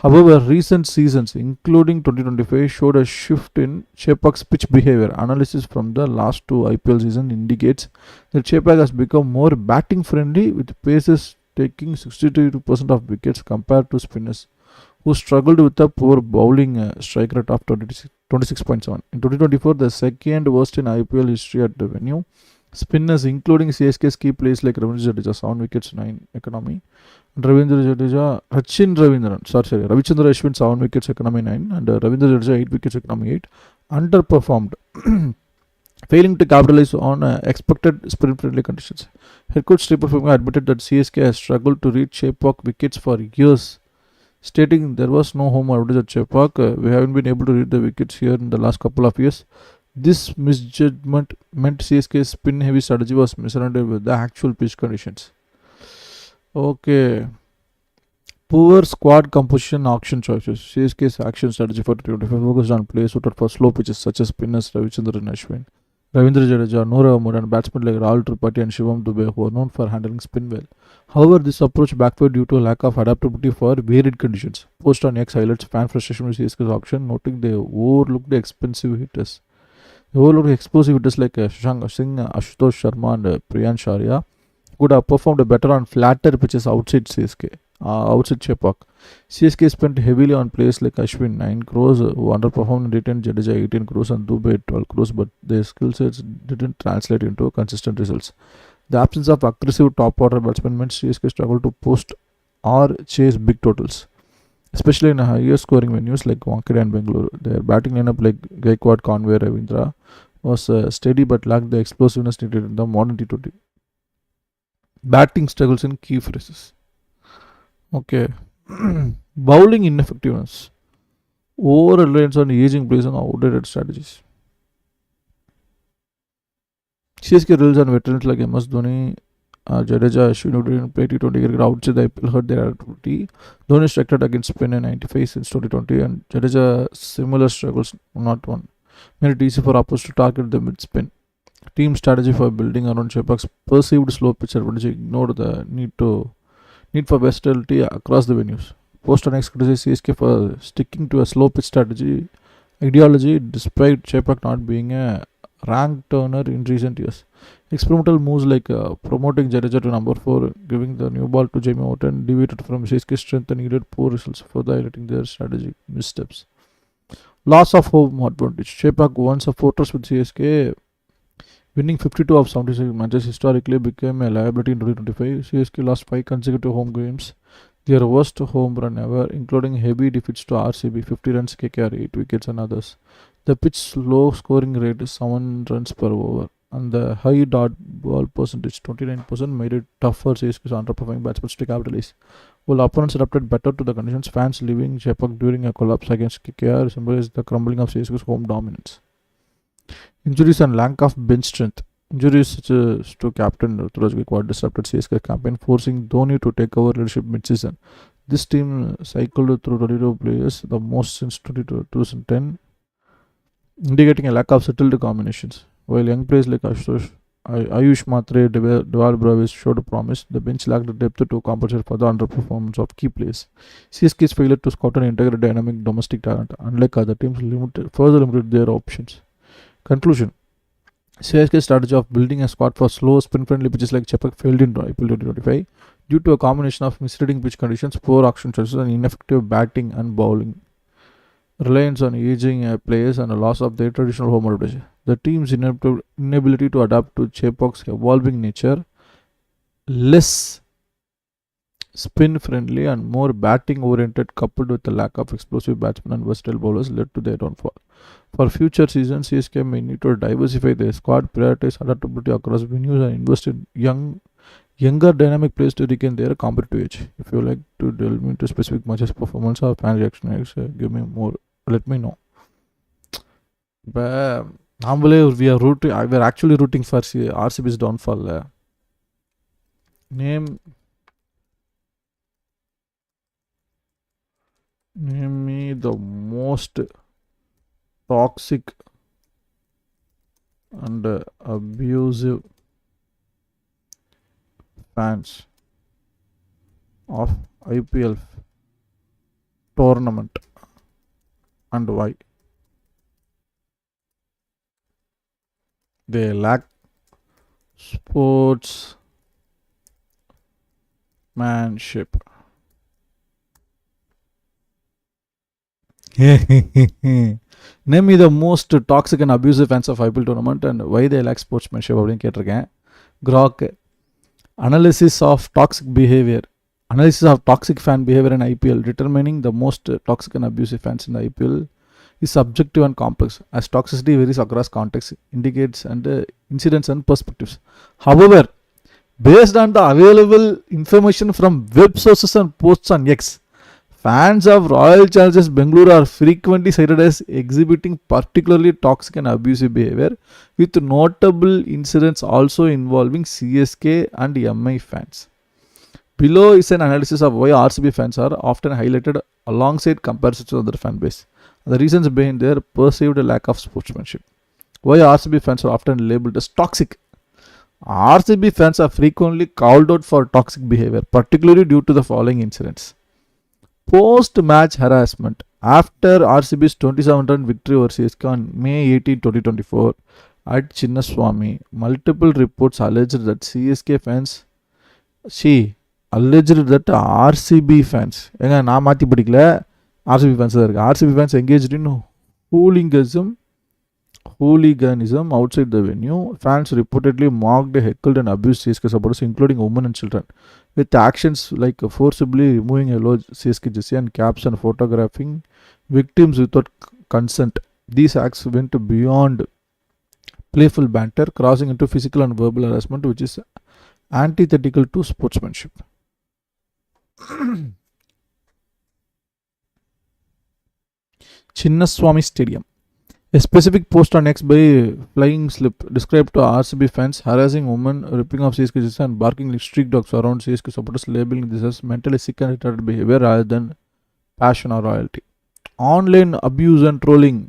However, recent seasons, including 2025, showed a shift in Chepauk's pitch behavior. Analysis from the last 2 IPL seasons indicates that Chepauk has become more batting-friendly, with paces taking 62% of wickets compared to spinners, who struggled with a poor bowling strike rate of 26.7. In 2024, the second worst in IPL history at the venue, spinners, including CSK's key players like Ravindra Jadeja, 7 wickets, 9 economy, and Ravichandra Ashwin, 7 wickets, economy 9, and Ravindra Jadeja, 8 wickets, economy 8, underperformed, failing to capitalize on expected spin-friendly conditions. Head coach Stephen Fleming admitted that CSK has struggled to reach Chepauk wickets for years. stating there was no home advantage at Chepauk. We haven't been able to read the wickets here in the last couple of years. This misjudgment meant CSK's spin-heavy strategy was misaligned with the actual pitch conditions. Okay. Poor squad composition auction choices. CSK's action strategy for 2025 focused on players suited for slow pitches such as spinners Ravichandran and Ashwin, Ravindra Jadeja, Noor Ahmed, and batsmen like Rahul Tripathi and Shivam Dubey, who are known for handling spin well. However, this approach backfired due to a lack of adaptability for varied conditions. Post on X highlights fan frustration with CSK's auction, noting they overlooked explosive hitters like Shashank Singh, Ashutosh Sharma, and Priyan Sharia could have performed better on flatter pitches outside Chepauk. CSK spent heavily on players like Ashwin 9 crores, who underperformed and retained Jadeja 18 crores and Dubey 12 crores, but their skill sets didn't translate into consistent results. The absence of aggressive top order batsmen meant CSK struggled to post or chase big totals, especially in higher scoring venues like Wankhede and Bengaluru. Their batting lineup like Gaikwad, Conway, Ravindra was steady but lacked the explosiveness needed in the modern T20. Batting struggles in key phases. Okay. Bowling ineffectiveness. Over reliance on aging players and outdated strategies. CSK relies on veterans like MS Dhoni, Jadeja, Ashwin, who didn't play T20 cricket outside the IPL, hurt their activity. Dhoni struck against spin in 95 since 2020, and Jadeja similar struggles, not one. Made it easy for opponents to target them with spin. Team strategy for building around Chepauk's perceived slow pitch advantage ignored the need for versatility across the venues. Post on X criticized CSK for sticking to a slow pitch strategy ideology despite Chepauk not being a ranked turner in recent years. Experimental moves like promoting Jadeja to number 4, giving the new ball to Jamie Orton deviated from CSK's strength and needed poor results, further highlighting their strategic missteps. Loss of home advantage. Chepauk, once a fortress with CSK, winning 52 of 76 matches, historically became a liability in 2025. CSK lost 5 consecutive home games, their worst home run ever, including heavy defeats to RCB, 50 runs, KKR, 8 wickets and others. The pitch's low scoring rate is 7 runs per over, and the high dot ball percentage, 29%, made it tough for CSK's underperforming batsmen to capitalize. While opponents adapted better to the conditions, fans leaving Chepauk during a collapse against KKR symbolized the crumbling of CSK's home dominance. Injuries and lack of bench strength. Injuries such as to captain Ruturaj Gaikwad disrupted CSK campaign, forcing Dhoni to take over leadership mid-season. This team cycled through 22 players, the most since 2010, indicating a lack of settled combinations. While young players like Ayush Matre, Deval Bravis showed promise, the bench lacked depth to compensate for the underperformance of key players. CSK's failure to scout and integrate dynamic domestic talent, unlike other teams, further limited their options. Conclusion. CSK's strategy of building a squad for slow, spin-friendly pitches like Chepauk failed in IPL 2025 due to a combination of misleading pitch conditions, poor auction choices, and ineffective batting and bowling, reliance on aging players, and a loss of their traditional home advantage. The team's inability to adapt to Chepauk's evolving nature, less spin-friendly and more batting-oriented, coupled with the lack of explosive batsmen and versatile bowlers, led to their downfall. For future seasons, CSK may need to diversify their squad, prioritize adaptability across venues, and invest in younger dynamic players to regain their competitive edge. If you like to delve into specific matches performance or fan reactions, give me more. Let me know. But we are actually rooting for RCB's downfall. Name me the most toxic and abusive fans of IPL tournament and why. They lack sportsmanship. Name me the most toxic and abusive fans of IPL tournament and why they lack sportsmanship அப்படின்னு கேட்டிருக்கேன். Grok. Analysis of toxic fan behavior in IPL, determining the most toxic and abusive fans in the IPL is subjective and complex, as toxicity varies across contexts, indicates and incidents and perspectives. However, based on the available information from web sources and posts on X, Fans of Royal Challengers Bengaluru are frequently cited as exhibiting particularly toxic and abusive behavior, with notable incidents also involving CSK and MI fans. Below is an analysis of why RCB fans are often highlighted alongside comparisons to other fan base. The reasons behind their perceived lack of sportsmanship. Why RCB fans are often labeled as toxic. RCB fans are frequently called out for toxic behavior, particularly due to the following incidents. Post-match harassment. After RCB's 27-run victory over CSK on May 18, 2024 at Chinnaswamy, multiple reports alleged that CSK fans, alleged that RCB fans, நான் மாற்றி படிக்கல, RCB fans தான் இருக்கு. RCB fans engaged in hooliganism outside the venue. Fans reportedly mocked, heckled and abused CSK supporters, including women and children, with actions like forcibly removing yellow CSK jersey and caps and photographing victims without consent. These acts went beyond playful banter, crossing into physical and verbal harassment, which is antithetical to sportsmanship. Chinnaswamy Stadium. A specific post on X by Flying Slip described to RCB fans harassing women, ripping off CSK jerseys and barking like street dogs around CSK supporters, labeling this as mentally sick and retarded behavior rather than passion or loyalty. Online abuse and trolling.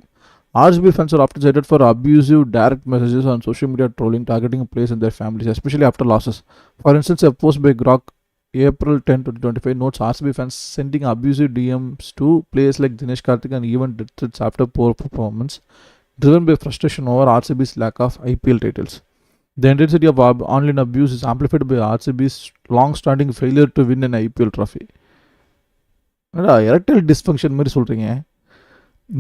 RCB fans are often cited for abusive direct messages on social media, trolling, targeting players and their families, especially after losses. For instance, a post by Grok April 10, 2025 notes RCB fans sending abusive DMs to players like Dinesh Karthik and even death threats after poor performance, driven by frustration over RCB's lack of IPL titles. The intensity of online abuse is amplified by RCB's long-standing failure to win an IPL trophy. Erectile dysfunction மாதிரி சொல்கிறீங்க.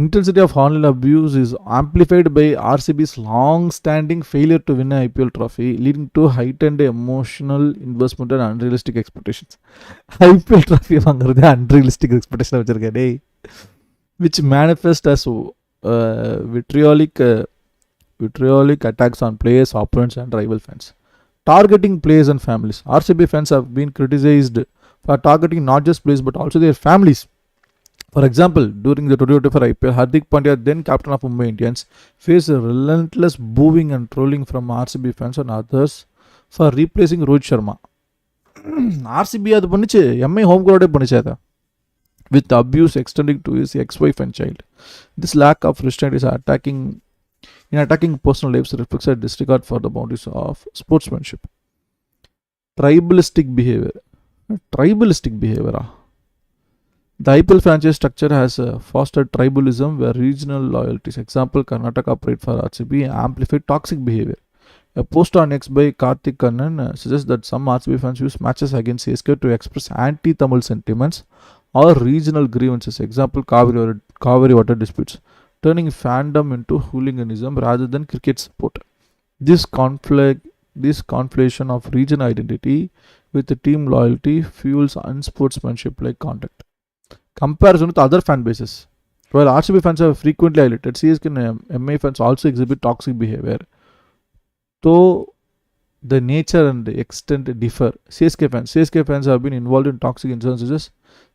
Intensity of online abuse is amplified by RCB's long-standing failure to win an IPL trophy, leading to heightened emotional investment and unrealistic expectations. IPL trophy வாங்குறது unrealistic expectation வச்சிருக்கேன் டேய். Which manifest as vitriolic attacks on players, opponents and rival fans. Targeting players and families. RCB fans have been criticized for targeting not just players but also their families. For example, during the 2024 IPL, Hardik Pandya, then captain of Mumbai Indians, faced relentless booing and trolling from RCB fans and others for replacing Rohit Sharma. RCB அது பண்ணிச்சு, MI home crowd பண்ணிச்சு அதை, with abuse extending to his ex-wife and child. This lack of restraint is attacking personal lives reflects a disregard for the boundaries of sportsmanship. Tribalistic behavior. The IPL franchise structure has fostered tribalism where regional loyalties, example Karnataka pride for RCB, amplified toxic behavior. A post on X by Karthik Kannan suggests that some RCB fans use matches against CSK to express anti-Tamil sentiments or regional grievances, example Kaveri water disputes, turning fandom into hooliganism rather than cricket support. This conflation of regional identity with the team loyalty fuels unsportsmanship-like conduct. Comparison with other fan bases. While RCB fans are frequently highlighted, CSK and MI fans also exhibit toxic behavior, though the nature and the extent differ. CSK fans have been involved in toxic incidents such as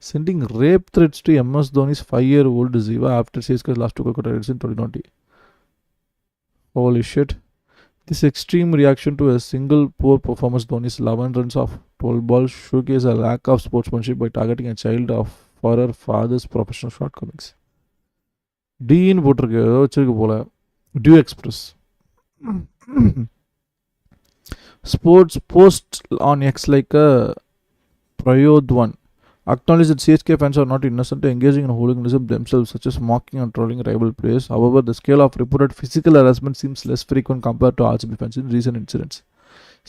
sending rape threats to MS Dhoni's 5-year-old Ziva after CSK lost to Kolkata Knight Riders in 2020. Holy shit. This extreme reaction to a single poor performance, Dhoni's 11 runs of 12 balls, showcase a lack of sportsmanship by targeting a child for her father's professional shortcomings. D in போட்டிருக்கு, ஏதோ வச்சிருக்கு போல. Due Express. Sports post on X like a Prayod one. Acknowledge that CSK fans are not innocent, engaging in hooliganism themselves, such as mocking and trolling rival players. However, the scale of reported physical harassment seems less frequent compared to RCB fans in recent incidents.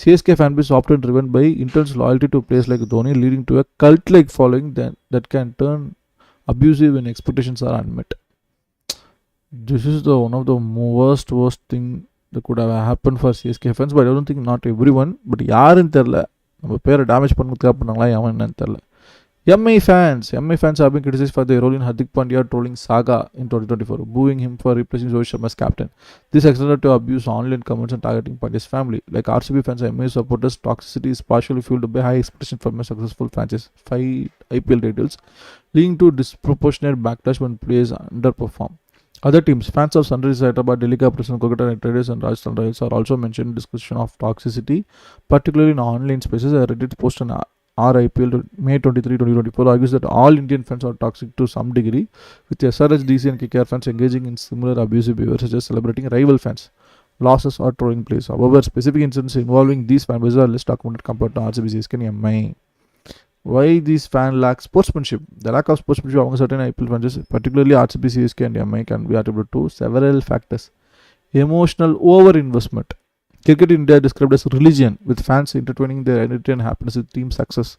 CSK fanbase often driven by intense loyalty to players like Dhoni, leading to a cult-like following that can turn abusive when expectations are unmet. This is one of the worst thing that could have happened for CSK fans, but I don't think not everyone, but யாருன்னு தெரில, நம்ம பேரை damage பண்ணுறதுக்காக பண்ணாங்களா எவன் என்னன்னு தெரில. MI fans have been criticized for their role in Hardik Pandya trolling saga in 2024, booing him for replacing Rohit Sharma as captain. This extended to abuse online comments and targeting Pandya's family. Like RCB fans and MI supporters, toxicity is partially fueled by high expectation from a successful franchise, 5 IPL titles, leading to disproportionate backlash when players underperform. Other teams, fans of Sunrisers Hyderabad, Delhi Capitals, Kolkata Knight Riders and Rajasthan Royals are also mentioned in discussion of toxicity, particularly in online spaces. A Reddit post on RIPL May 23, 2024 argues that all Indian fans are toxic to some degree, with SRH, DC and KKR fans engaging in similar abusive behavior such as celebrating rival fans, losses or trolling plays. However, specific incidents involving these fan bases are less documented compared to RCB, CSK and MI. Why these fans lack sportsmanship? The lack of sportsmanship among certain IPL fans, particularly RCB, CSK and MI, can be attributed to several factors. Emotional over-investment. Cricket in India is described as religion, with fans intertwining their identity and happiness with team success.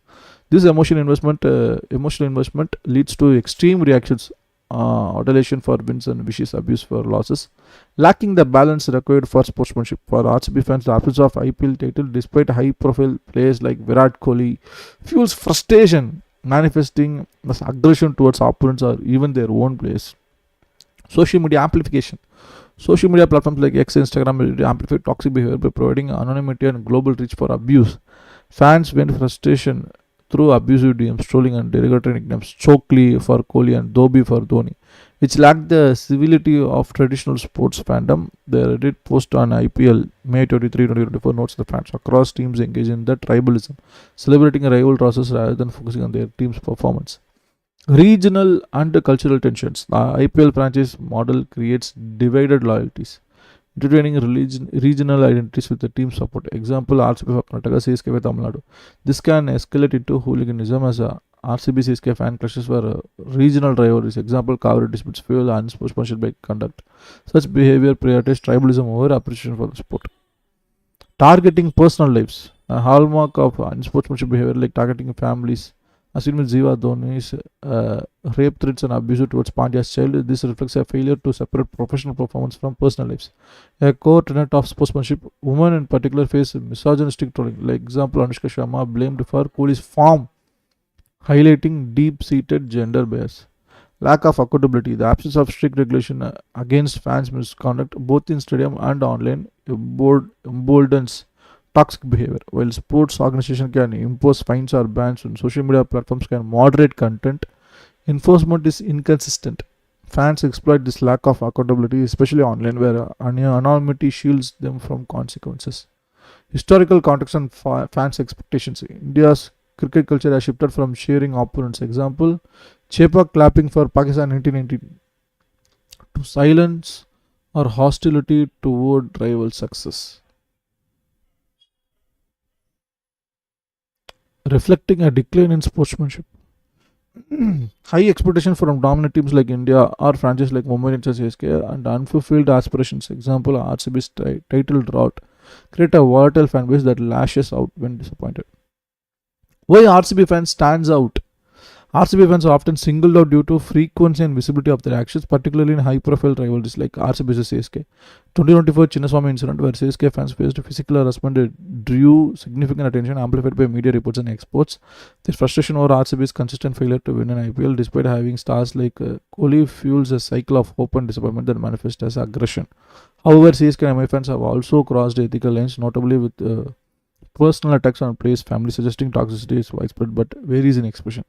This emotional investment leads to extreme reactions, adulation for wins and vicious abuse for losses, lacking the balance required for sportsmanship. For RCB fans, the absence of IPL title, despite high-profile players like Virat Kohli, fuels frustration, manifesting as aggression towards opponents or even their own players. Social media amplification. Social media platforms like X, Instagram amplify toxic behavior by providing anonymity and global reach for abuse. Fans vent frustration through abusive DMs, trolling and derogatory nicknames, Chokli for Kohli and Dobi for Dhoni, which lack the civility of traditional sports fandom. The Reddit post on IPL May 23, 2024 notes the fans across teams engage in the tribalism, celebrating rival losses rather than focusing on their team's performance. Regional and cultural tensions. The IPL franchise model creates divided loyalties, intertwining regional identities with the team support. Example, RCB for Karnataka, CSK for Tamil Nadu. This can escalate into hooliganism as a RCB CSK fan clashes for regional rivalries. Example, Kaveri disputes fuel unsportsmanship by conduct. Such behavior prioritizes tribalism over appreciation for the sport. Targeting personal lives. A hallmark of unsportsmanship behavior like targeting families. As seen with Ziva Dhoni's rape threats and abuse towards Pandya's child, this reflects a failure to separate professional performance from personal lives. A core tenet of sportsmanship, women in particular face misogynistic trolling. Like example, Anushka Sharma blamed for Kohli's form, highlighting deep-seated gender bias. Lack of accountability. The absence of strict regulation against fans' misconduct, both in stadium and online, emboldens toxic behavior. While sports organizations can impose fines or bans, and social media platforms can moderate content, enforcement is inconsistent. Fans exploit this lack of accountability, especially online, where anonymity shields them from consequences. Historical context and fans' expectations. India's cricket culture has shifted from cheering opponents. Example, Chepak clapping for Pakistan 1990 to silence or hostility toward rival success. Reflecting a decline in sportsmanship. High expectation from dominant teams like India or franchises like Mumbai Indians, CSK, and unfulfilled aspirations. Example, RCB's title drought create a volatile fan base that lashes out when disappointed. Why RCB fans stands out? RCB fans are often singled out due to frequency and visibility of their actions, particularly in high-profile rivalries like RCB vs CSK. 2024 Chinnaswamy incident, where CSK fans faced physical harassment, drew significant attention, amplified by media reports and exports. Their frustration over RCB's consistent failure to win an IPL, despite having stars like Kohli, fuels a cycle of hope and disappointment that manifests as aggression. However, CSK and MI fans have also crossed ethical lines, notably with personal attacks on players' family, suggesting toxicity is widespread but varies in expression.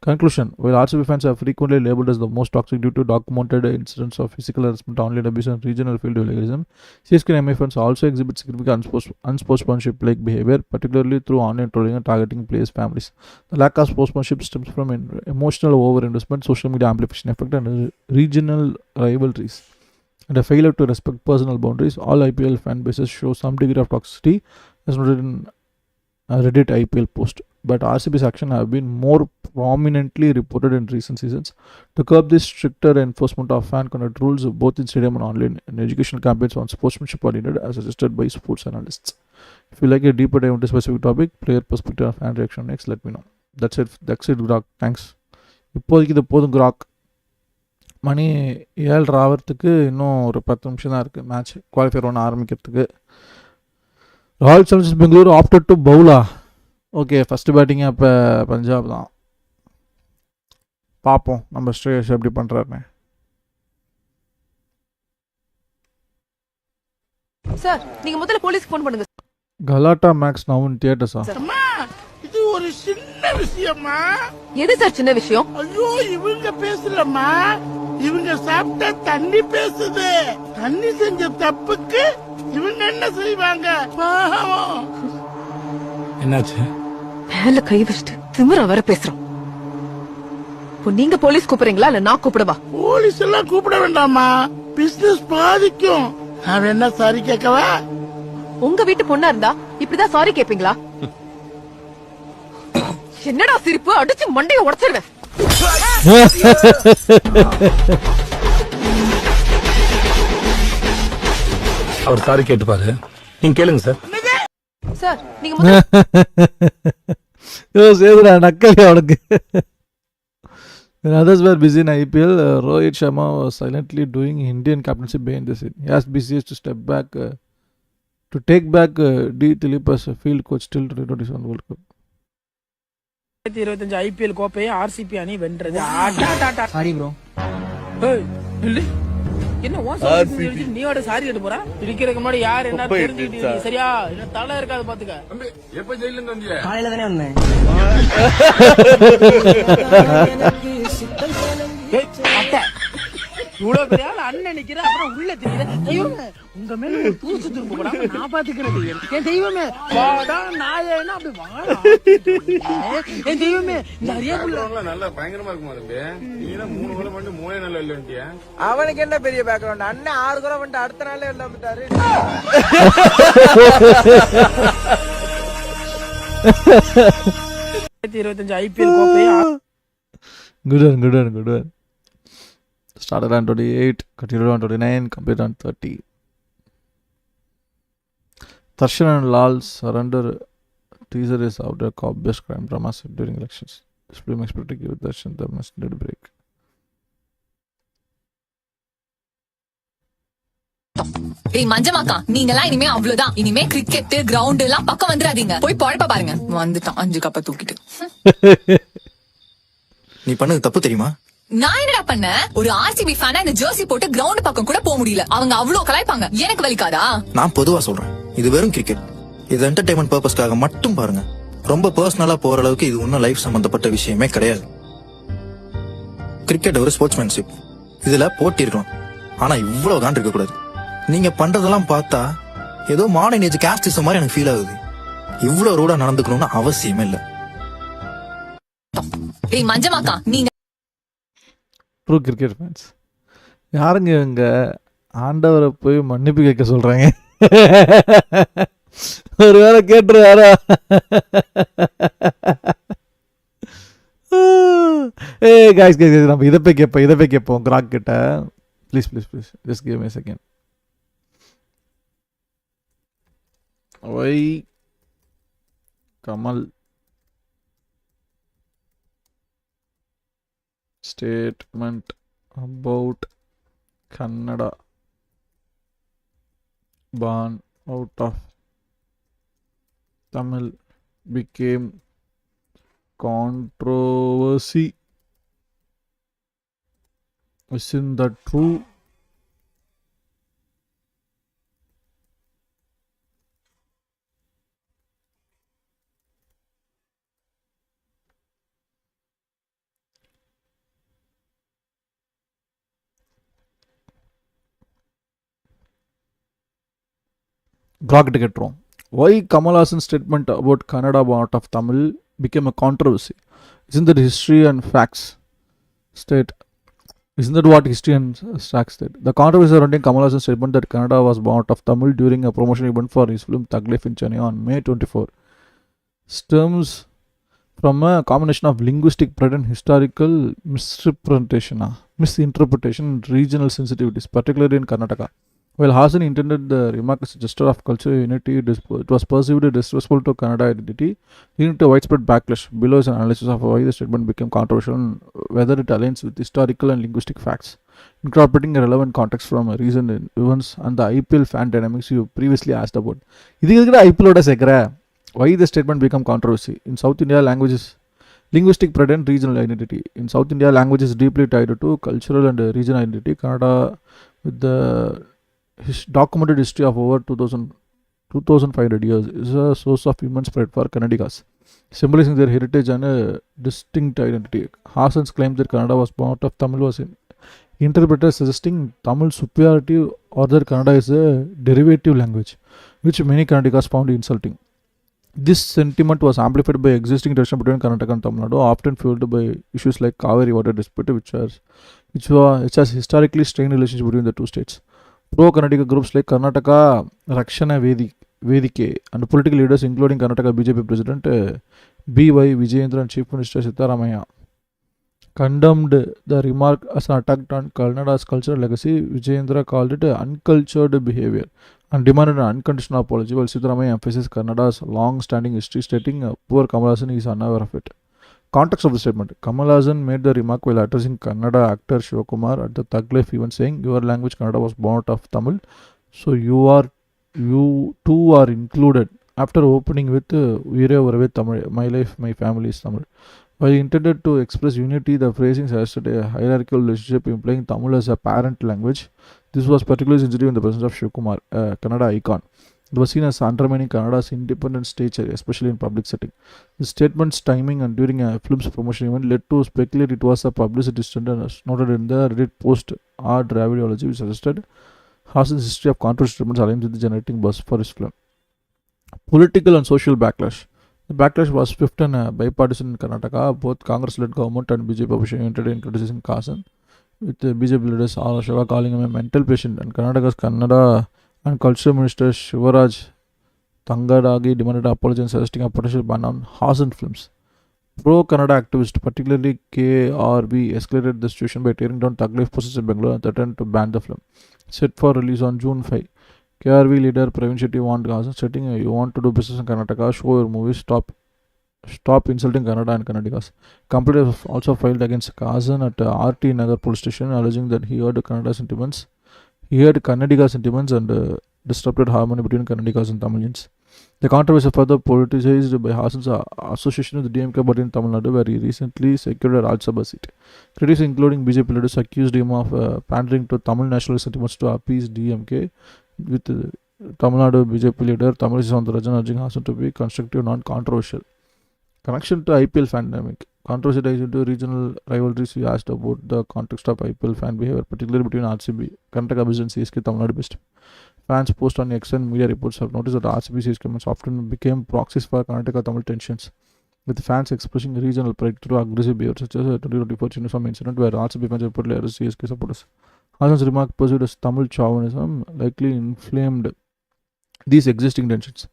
Conclusion. While RCB fans are frequently labeled as the most toxic due to documented incidents of physical harassment, online abuse and regional field hooliganism, CSK and MI fans also exhibit significant unsportsmanship-like behavior, particularly through online trolling and targeting players' families. The lack of sportsmanship stems from emotional over-investment, social media amplification effect and regional rivalries, and a failure to respect personal boundaries. All IPL fan bases show some degree of toxicity, as noted in a Reddit IPL post, but RCB's action have been more prominently reported in recent seasons. To curb this, stricter enforcement of fan conduct rules, both in stadium and online, and educational campaigns on sportsmanship are needed, as suggested by sports analysts. If you like a deeper dive into a specific topic, player perspective and reaction next, let me know. That's it, Grok. Thanks. இப்போதைக்கு இது போதும் Grok. மணி 7:30 ஆகிறதுக்கு இன்னும் ஒரு 10 நிமிஷம் தான் இருக்குது match qualifier 1 ஆரம்பிக்கிறதுக்கு. Royal Challengers Bangalore opted to பவுலா. ஓகே, ஃபஸ்ட்டு பேட்டிங் அப்போ பஞ்சாப் தான். பார்ப்போம் நம்ம ஸ்ரேயஸ் எப்படி பண்ணுறாருன்னு. சார் நீங்க முதல்ல போலீஸ்க்கு ஃபோன் பண்ணுங்க. கலாட்டா மேக்ஸ் நவ் இன் தியேட்டர்ஸா? இது ஒரு சின்ன விஷயமா? எது சார் சின்ன விஷயம்? ஐயோ இவங்க பேசலம்மா, இவங்க சாப்பிட்ட தண்ணி பேசுது. தண்ணி செஞ்ச தப்புக்கு இவங்க என்ன செய்வாங்க பாவம். என்னாச்சு? மேல கை வச்சுட்டு திமிரா வர பேசுறோம். இப்போ நீங்க போலீஸ் கூப்பிடுறீங்களா இல்ல நான் கூப்பிடவா? போலீஸ் எல்லாம் கூப்பிட வேண்டாமா, பிசினஸ் பாதிக்கும். நான் என்ன சாரி கேட்கவா? உங்க வீட்டு பொண்ணா இருந்தா இப்படிதான் சாரி கேப்பீங்களா? என்னடா சிரிப்பு, அடிச்சு மண்டைய உடைச்சிருவேன். அவர் சாரி கேட்டுப்பாரு, நீங்க கேளுங்க சார். சார் நீங்க சேதுடா நக்கல் அவனுக்கு. When others were busy in IPL, Rohit Sharma was silently doing Indian captaincy behind the scene. He asked BCS to step back, to take back D. Dilip as a field coach till 2021 World Cup. 2025 IPL கோப்பையை RCB அணி வென்றது. Sorry bro. என்ன RCB நீயோட sorry கேட்டு போறா? இடிக்கிறதுக்கு முன்னாடி யார் என்ன தெரிஞ்சுக்கிட்டு சரியா? என்ன தலை இருக்காது பாத்துக்க. எப்ப ஜெயில இருந்து வந்தீங்க? காலையில தானே வந்தேன். இவ்வளவு பெரிய ஆள் அண்ணன் நிக்கிற, அப்புறம் உள்ள தெரியுது. தெய்வமே உங்க மேல ஒரு தூசு திரும்ப போடாம நான் பாத்துக்கிறது. என் தெய்வமே வாடா நாயேன்னா அப்படி வாடா. என் தெய்வமே இந்த அரியாக்குள்ள நல்லா பயங்கரமா இருக்குமா தம்பி? நீங்க 3 கோல் பண்ணி 3 நாள் இல்ல வந்துட்டியா? அவனுக்கு என்ன பெரிய பேக்ரவுண்ட்? அண்ணன் 6 கோல் பண்ணிட்டு அடுத்த நாளே வெளில வந்துட்டாரு. IPL கோப்பையை Good one. Started on 28, continued on 29, completed on 30. Darshan and Lal's surrender teaser is out there. Best crime drama set during elections. This film expected to give Darshan the must need break. ஏய் மஞ்சமாக்கா, நீங்கலாம் இனிமே அவ்வளவுதான். இனிமே cricket ground எல்லாம் பக்கம் வந்துடாதீங்க. போய் பழப்ப பாருங்க. வந்துட்டான் 5 கப்ப தூக்கிட்டு. நீ பண்ணது தப்பு தெரியுமா? நான் என்னடா பண்ண? ஒரு RCB ஃபேனா இந்த ஜெர்சி போட்டு கிரவுண்ட் பக்கம் கூட போக முடியல. அவங்க அவ்வளவு கலாய்ப்பாங்க. எனக்கு வலிக்காதா? நான் பொதுவா சொல்றேன், இது வெறும் கிரிக்கெட். இது என்டர்டைன்மெண்ட் பர்பஸ்க்காக மட்டும் பாருங்க. ரொம்ப பர்சனலா போற அளவுக்கு இது ஒன்னும் லைஃப் சம்பந்தப்பட்ட விஷயமே கிடையாது. கிரிக்கெட் ஒரு ஸ்போர்ட்ஸ்மேன்ஷிப். இதுல போட்டி இருக்கலாம், ஆனா இவ்வளவு தான் இருக்க கூடாது. நீங்க பண்றதெல்லாம் பார்த்தா ஏதோ மாடர்ன் ஏஜ் காஸ்டிசம் மாதிரி எனக்கு ஃபீல் ஆகுது. இவ்வளவு ரூடா நடந்துக்கணும்னு அவசியமே இல்ல. ஏய் மஞ்சமாக்கா, நீங்க ட்ரூ கிரிக்கெட் ஃபேன்ஸ் யாருங்க இவங்க? ஆண்டவரை போய் மன்னிப்பு கேட்க சொல்றாங்க. ஒரு வேளை கேட்டுருவாரா? guys, நம்ம இதை போய் கேட்போம் கிராக் கிட்ட. Please just give me a second. Why Kamal statement about Kannada born out of Tamil became controversy. Isn't that true? Grog to get wrong. Why Kamal Hassan's statement about Kannada born out of Tamil became a controversy? Isn't that history and facts state? Isn't that what history and facts state? The controversy surrounding Kamal Hassan's statement that Kannada was born out of Tamil during a promotion event for his film Thug Life in Chennai on May 24 stems from a combination of linguistic pride and historical misinterpretation and regional sensitivities, particularly in Karnataka. While Hassan intended the remark as a gesture of cultural unity, it was perceived disrespectful to Kannada identity, leading to widespread backlash. Below is an analysis of why the statement became controversial and whether it aligns with historical and linguistic facts, incorporating a relevant context from recent events and the IPL fan dynamics you previously asked about. Why the statement became controversy? In South India, languages Linguistic pride and regional identity. In South India, language is deeply tied to cultural and regional identity. Kannada, with the documented history of over 2,500 years, is a source of immense pride for Kannadigas, symbolizing their heritage and a distinct identity. Hasan's claim that Kannada was born out of Tamil was interpreted suggesting Tamil superiority or that Kannada is a derivative language, which many Kannadigas found insulting. This sentiment was amplified by existing tension between Karnataka and Tamil Nadu, often fueled by issues like Kaveri water dispute, which has historically strained relationship between the two states. Pro-Karnataka groups like Karnataka Rakshana Vedike and political leaders including Karnataka BJP President B.Y. Vijayendra and Chief Minister Sitaramaya condemned the remark as an attack on Kannada's cultural legacy. Vijayendra called it uncultured behavior and demanded an unconditional apology, while Sitaramaya emphasized Kannada's long-standing history, stating poor Kamal Haasan is unaware of it. Context of the statement. Kamal Haasan made the remark while addressing Kannada actor Shivakumar at the Thug Life event, saying, "Your language Kannada was born out of Tamil, so you too are included," after opening with Veera Varave Tamil, my life, my family is Tamil. While intended to express unity, the phrasing suggested a hierarchical relationship implying Tamil as a parent language. This was particularly sensitive in the presence of Shivakumar, a Kannada icon. It was seen as undermining Kannada's independent stature, especially in public setting. The statement's timing and during a film's promotion event led to speculate it was a publicity stunt, as noted in the Reddit post R Dravidiology, which suggested Hasan's history of controversial statements aligned with the generating buzz for his film. Political and social backlash. The backlash was swift and bipartisan in Karnataka. Both Congress-led government and BJP opposition entered in criticizing Hasan, with the BJP leaders R. Shiva calling him a mental patient, and Karnataka's Kannada and Culture Minister Shivaraj Tangadagi demanded an apology and suggesting a potential ban on Hasan films. Pro-Kannada activists, particularly KRB, escalated the situation by tearing down Thug Life posters in Bangalore and threatened to ban the film. Set for release on June 5. KRB leader Praveen Shetty warned Hasan, stating, "You want to do business in Karnataka, show your movies, stop insulting Kannada and Kannadigas." Complaint was also filed against Hasan at RT Nagar police station, alleging that he heard Kannadiga sentiments and disrupted harmony between Kannadigas and Tamilians. The controversy further politicized by Hasan's association with the DMK party in Tamil Nadu, where he recently secured a Rajya Sabha seat. Critics, including BJP leaders, accused him of pandering to Tamil nationalist sentiments to appease DMK, with Tamil Nadu BJP leader TamilisaI Soundarajan urging Hasan to be constructive, non-controversial. Connection to IPL fan dynamic. Controversy ties into regional rivalries. We asked about the context of IPL fan behavior, particularly between RCB, Karnataka Best and CSK Tamil Nadu Best. Fans post on X and media reports have noticed that RCB CSK matches often became proxies for Karnataka Tamil tensions, with fans expressing regional pride through aggressive behavior, such as a 2024 uniform incident where RCB fans reportedly arrested CSK supporters. Hasan's remark, perceived as Tamil chauvinism, likely inflamed these existing tensions,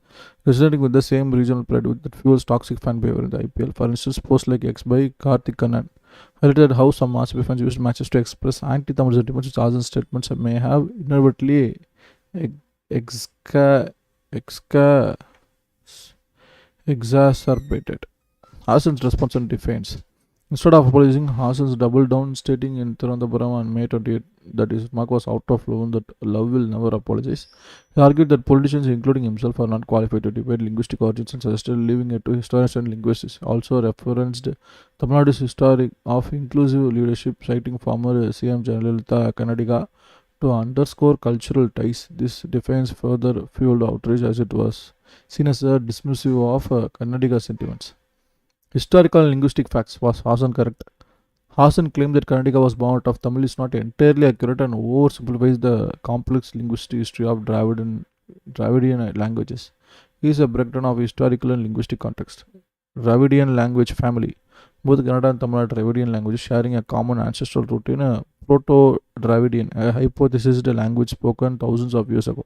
resonating with the same regional pride that fuels toxic fan behavior in the IPL. For instance, posts like X by Karthik Kannan highlighted how some RCB fans used matches to express anti-Tamil sentiments, which Hasan's statements may have inadvertently exacerbated. Hasan's response and defense. Instead of apologizing, Hasan's doubled down, stating in Thiruvananthapuram on May 28 that his remark was out of love and that love will never apologize. He argued that politicians, including himself, are not qualified to debate linguistic origins and suggested leaving it to historians and linguists. Also referenced Tamil Nadu's history of inclusive leadership, citing former CM Jayalalitha Kannadiga to underscore cultural ties. This defense further fueled outrage as it was seen as a dismissive of Kannadiga sentiments. Historical and linguistic facts. Was Hasan correct? Hasan claimed that Kannadiga was born out of Tamil is not entirely accurate and oversimplifies the complex linguistic history of Dravidian languages. He is a breakdown of historical and linguistic context. Dravidian language family. Both Kannada and Tamil are Dravidian languages sharing a common ancestral root in a Proto-Dravidian, a hypothesized language spoken thousands of years ago.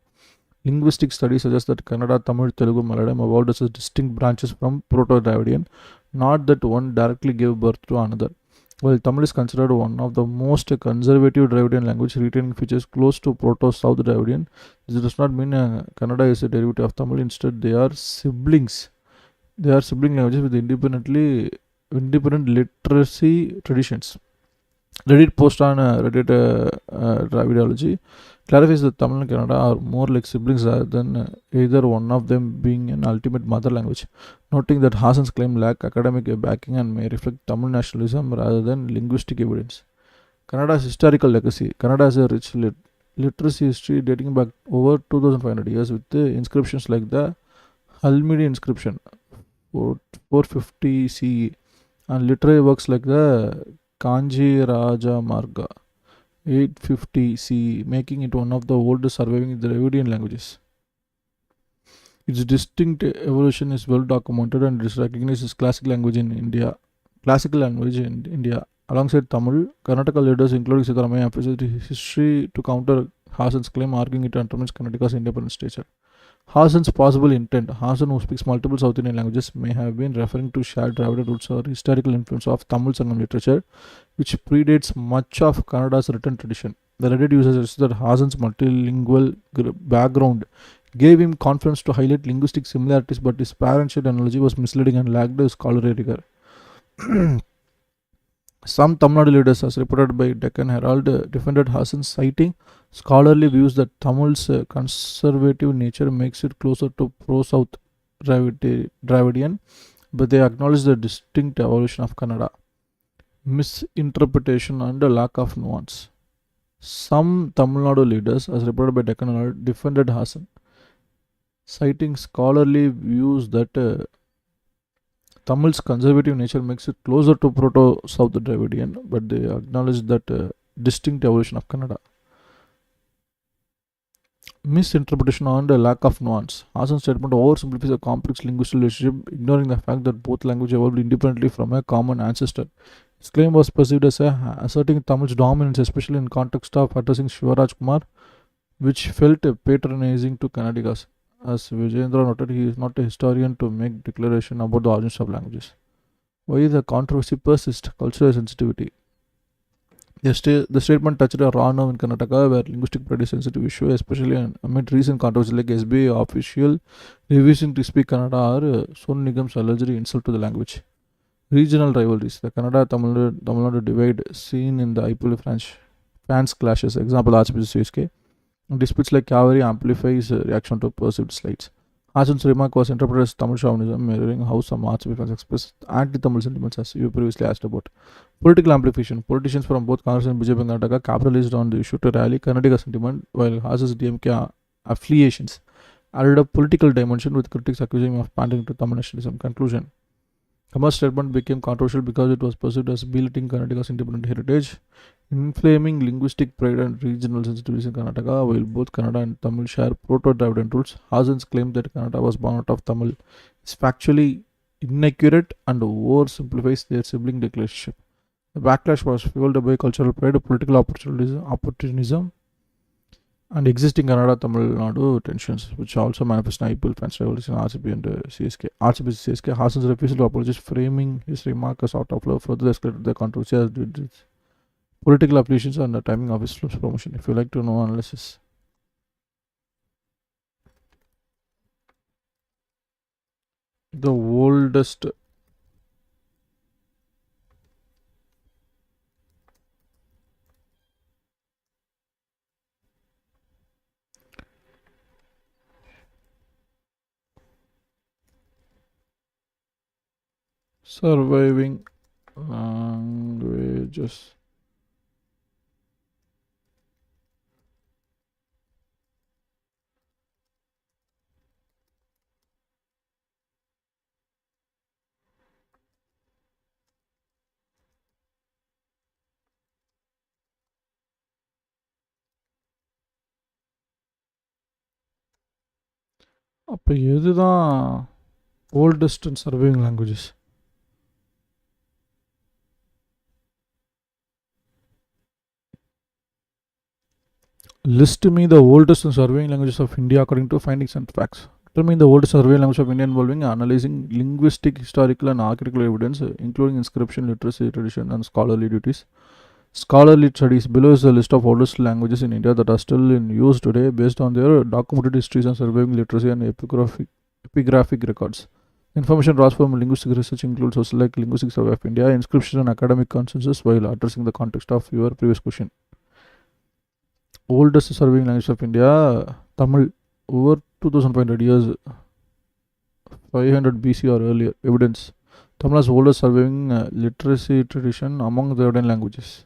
Linguistic studies suggest that Kannada, Tamil, Telugu, Malayalam evolved as distinct branches from Proto-Dravidian, not that one directly gave birth to another. While Tamil is considered one of the most conservative Dravidian language, retaining features close to Proto-South Dravidian, this does not mean Kannada is a derivative of Tamil. Instead, they are siblings. They are sibling languages with independent literacy traditions. Reddit post on Reddit Dravidiology. clarifies that Tamil and Kannada are more like siblings rather than either one of them being an ultimate mother language, noting that Hasan's claim lack academic backing and may reflect Tamil nationalism rather than linguistic evidence. Kannada's historical legacy. Kannada has a rich literacy history dating back over 2500 years with inscriptions like the Halmidi inscription 450 CE and literary works like the Kanji Raja Marga 850 CE, making it one of the oldest surviving Dravidian languages. Its distinct evolution is well documented and is recognized as classical language in India. Alongside Tamil, Karnataka leaders including Sitaramaya emphasized history to counter Hasan's claim, arguing it undermines Karnataka's independent stature. Hasan's possible intent. Hasan, who speaks multiple South Indian languages, may have been referring to shared Dravidian roots or historical influence of Tamil Sangam literature, which predates much of Kannada's written tradition. The Reddit users suggested that Hasan's multilingual background gave him confidence to highlight linguistic similarities, but his parent-child analogy was misleading and lacked scholarly rigor. Some Tamil Nadu leaders, as reported by Deccan Herald, defended Hasan, citing scholarly views that Tamil's conservative nature makes it closer to pro-South Dravidian, but they acknowledge the distinct evolution of Kannada. Misinterpretation and a lack of nuance. Some Tamil Nadu leaders, as reported by Deccan Herald, defended Hasan, citing scholarly views that Tamil's conservative nature makes it closer to Proto-South Dravidian, but they acknowledge that distinct evolution of Kannada. Misinterpretation and a lack of nuance. Hasan's statement oversimplifies a complex linguistic relationship, ignoring the fact that both languages evolved independently from a common ancestor. His claim was perceived as asserting Tamil's dominance, especially in context of addressing Shivaraj Kumar, which felt patronizing to Kannadigas. As Vijayendra noted, he is not a historian to make declaration about the origins of languages. Why the controversy persists? Cultural sensitivity. The statement touched a raw nerve in Karnataka, where linguistic pride is a sensitive issue, especially amid recent controversies like SBI official refusing to speak Kannada or Sonu Nigam's alleged insult to the language. Regional rivalries. The Kannada-Tamil Nadu divide seen in the IPL fans clashes. Example, RCB CSK. Disputes like Kaveri amplifies reaction to perceived slights. Hasan's remark was interpreted as Tamil chauvinism, mirroring how some RCB fans express anti-Tamil sentiments, as you previously asked about. Political amplification. Politicians from both Congress and BJP and Karnataka capitalized on the issue to rally Kannadiga sentiment, while Hasan's DMK affiliations added a political dimension, with critics accusing him of pandering to Tamil nationalism. Conclusion. Kamal's statement became controversial because it was perceived as belittling Karnataka's independent heritage, inflaming linguistic pride and regional sensitivities in Karnataka. While both Kannada and Tamil share Proto-Dravidian roots, Hasan's claim that Kannada was born out of Tamil is factually inaccurate and oversimplifies their sibling relationship. The backlash was fueled by cultural pride, political opportunism, and existing Kannada-Tamil Nadu tensions, which also manifest in IPL fans' rivalries in RCB and CSK. RCB CSK. Hasan's refusal to apologize, framing his remark as out of love, further escalated the controversy as did his political affiliations and the timing of his film's promotion. If you like to know analysis. The oldest surviving languages. அப்போ எதுதான் oldest and surviving languages? List me the oldest and surviving languages of India according to findings and facts. Tell me the oldest surviving language of India involving analyzing linguistic, historical and archaeological evidence, including inscription, literacy, tradition and scholarly duties. Scholarly studies. Below is a list of oldest languages in India that are still in use today based on their documented histories and surviving literacy and epigraphic records. Information draws from linguistic research includes sources like Linguistic Survey of India, inscription and academic consensus, while addressing the context of your previous question. oldest surviving language of India, Tamil, over 2500 years, 500 BC or earlier. Evidence. Tamil has oldest surviving literacy tradition among Dravidian languages.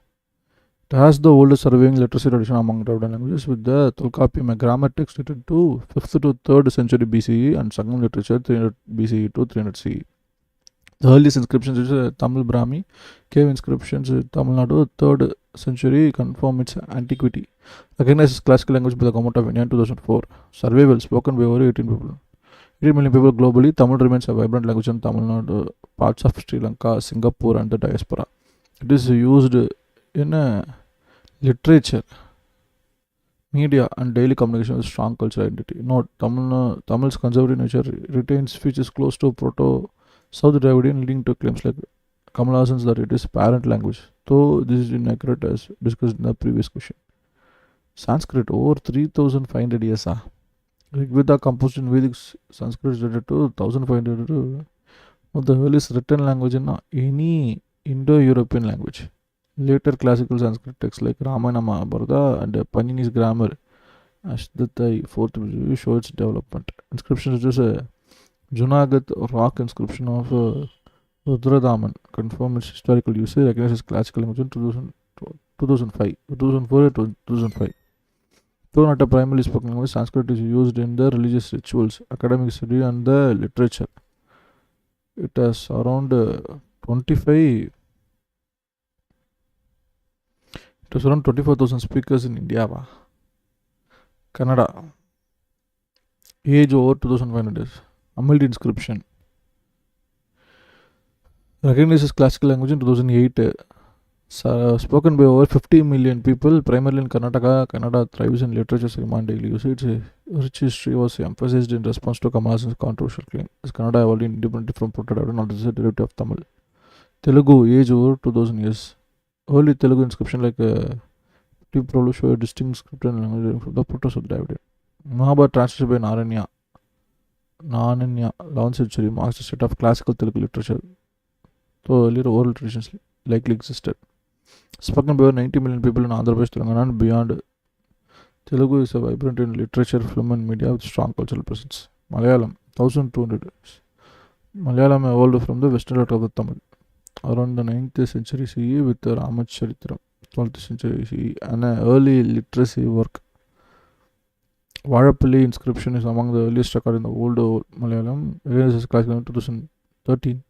It has the oldest surviving literacy tradition among Dravidian languages, with the Tolkappiyam, a grammar text dated to 5th to 3rd century BCE, and Sangam literature 300 BCE to 300 CE. The earliest inscriptions is Tamil Brahmi cave inscriptions in Tamil Nadu, 3rd century, confirm its antiquity. Recognized as classical language by the government of India in 2004. Survival spoken by over 18 million people globally. Tamil remains a vibrant language in Tamil Nadu, parts of Sri Lanka, Singapore, and the diaspora. It is used in literature, media, and daily communication with strong cultural identity. Note: Tamil's conservative nature retains features close to Proto-South Dravidian, leading to claims like Kamal Hassan's that it is parent language, though this is inaccurate as discussed in the previous question. Sanskrit, over 3500 years. Rigveda, composed in Vedic Sanskrit, is dated to 1500. One of the earliest written language in any Indo-European language. Later classical Sanskrit texts like Ramayana, Mahabharata, and Panini's grammar, Ashtatai, 4th century, show its development. Inscriptions such as a Junagadh rock inscription of Rudradaman confirm its historical usage, recognized as classical language in 2005, 2004 to 2005. Though not a primarily spoken language, Sanskrit is used in the religious rituals, academic study, and the literature. It has around 24,000 speakers in India. Kannada, age over 2500 years. Amildi inscription, recognized as classical language in 2008. Spoken by over 50 million people, primarily in Karnataka. Kannada thrives in literature, cinema, and daily usage. Its rich history was emphasized in response to Kamal Hassan's controversial claim, as Kannada evolved independently from Proto-Dravidian, not as a derivative of Tamil. Telugu, age over 2000 years. Early Telugu inscription like probably show a distinct scripted language from the Proto-South Dravidian. Mahabharata, translated by Naranya, 11th century, marks the state of classical Telugu literature, though earlier oral traditions likely existed. Spoken by over 90 million people in Andhra Pradesh, Telangana, and beyond. Telugu is a vibrant in literature, film, and media with strong cultural presence. Malayalam, 1200 years. Malayalam evolved from the western part of the Tamil around the 9th century CE with the Ramacharitra, 12th century CE, and an early literacy work. Vadapalli inscription is among the earliest record in the old Malayalam. Recognized as classical in 2013.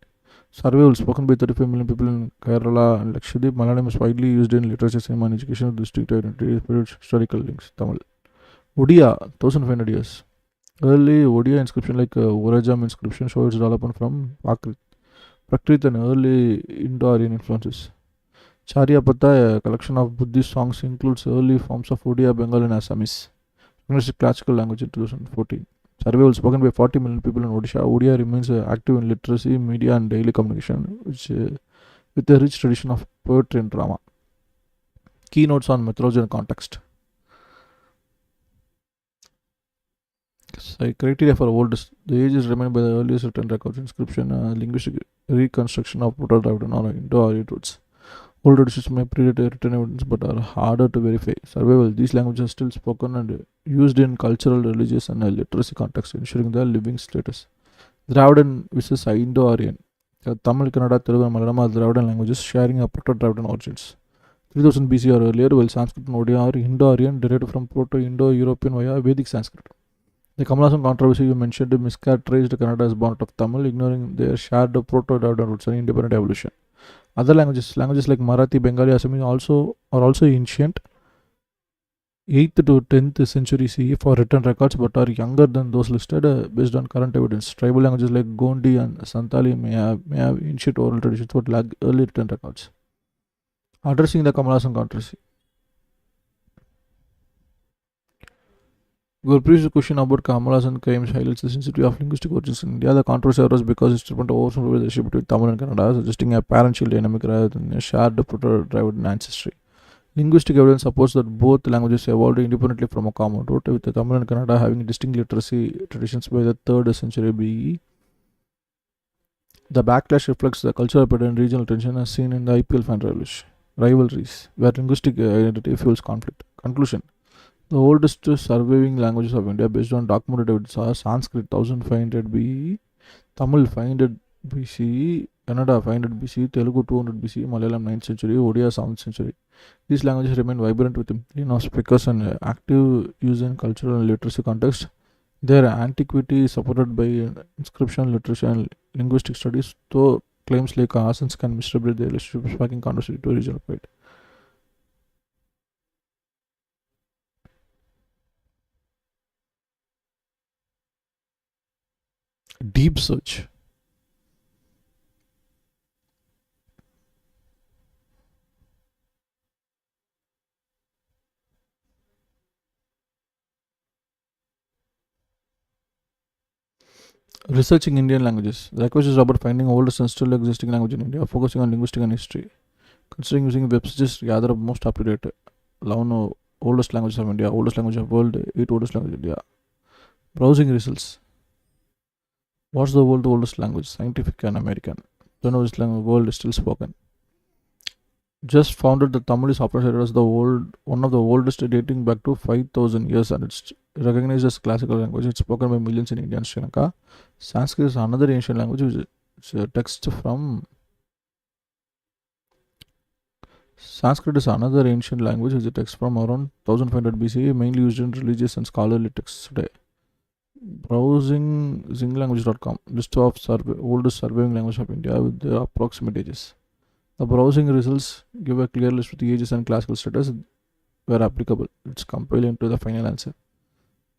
Survival spoken by 35 million people in Kerala and Lakshadweep. Malayalam is widely used in literature, cinema, and education with distinct identity, historical links. Tamil. Odia, 1500 years. Early Odia inscription like Urajam inscription shows its development from Prakrit and early Indo-Aryan influences. Charyapata, a collection of Buddhist songs, includes early forms of Odia, Bengal, and Assamese. Recognized classical language in 2014. Survival spoken by 40 million people in Odisha. Odia remains active in literacy, media, and daily communication, which with a rich tradition of poetry and drama. Keynotes on methodology and context. Criteria for oldest. The age is remained by the earliest written records, inscription, linguistic reconstruction of Proto-Dravidian or Indo-Aryan roots. Old traditions may predate written evidence but are harder to verify. Survival. These languages are still spoken and used in cultural, religious, and literacy context, ensuring their living status. Dravidian versus Indo-Aryan. Tamil, Kannada, Telugu, and Malayalam are Dravidian languages sharing a Proto-Dravidian origins. 3000 BC or earlier, while Sanskrit and Odia are Indo-Aryan, derived from Proto-Indo-European via Vedic Sanskrit. The Kamal Hassan controversy you mentioned mischaracterized Kannada as born out of Tamil, ignoring their shared Proto-Dravidian roots and independent evolution. Other languages like Marathi, Bengali, Assamese are also ancient, 8th to 10th century CE for written records, but are younger than those listed based on current evidence. Tribal languages like Gondi and Santali may have ancient oral traditions but lack early written records. Addressing the Kamal Hassan controversy. Your previous question about Kamal Hassan claims highlights the sensitivity of linguistic origins in India. The controversy arose because its treatment oversimplifies the relationship between Tamil and Kannada, suggesting a parent-child dynamic rather than a shared Proto-Dravidian ancestry. Linguistic evidence supports that both languages evolved independently from a common root, with the Tamil and Kannada having distinct literacy traditions by the 3rd century BE. The backlash reflects the cultural and regional tension as seen in the IPL fan rivalries, where linguistic identity fuels conflict. Conclusion. The oldest surviving languages of India based on documented evidence are Sanskrit 1500 BE, Tamil 500 BCE, Kannada 500 BCE, Telugu 200 BCE, Malayalam 9th century, Odia 7th century. These languages remain vibrant with a million of speakers and active use in cultural and literacy context. Their antiquity is supported by inscription, literature, and linguistic studies, though claims like Athens can misrepresent the relationship sparking controversy to regional pride. Deep search. Researching Indian languages. The request is about finding oldest and still existing language in India, focusing on linguistics and history. Considering using web searches to gather most up to date 11 oldest languages of India, oldest language of world, 8 oldest language of India. Browsing results. What's the world's oldest language? Scientific and American. Don't know which language world is still spoken. Just found out that Tamil is operated as one of the oldest, dating back to 5,000 years, and it's recognized as classical language. It's spoken by millions in India and Sri Lanka. Sanskrit is another ancient language, which is a text from around 1500 BCE, mainly used in religious and scholarly texts today. Browsing zinglanguage.com, list of oldest surviving language of India with their approximate ages. The browsing results give a clear list with the ages and classical status where applicable. It's compiled into the final answer.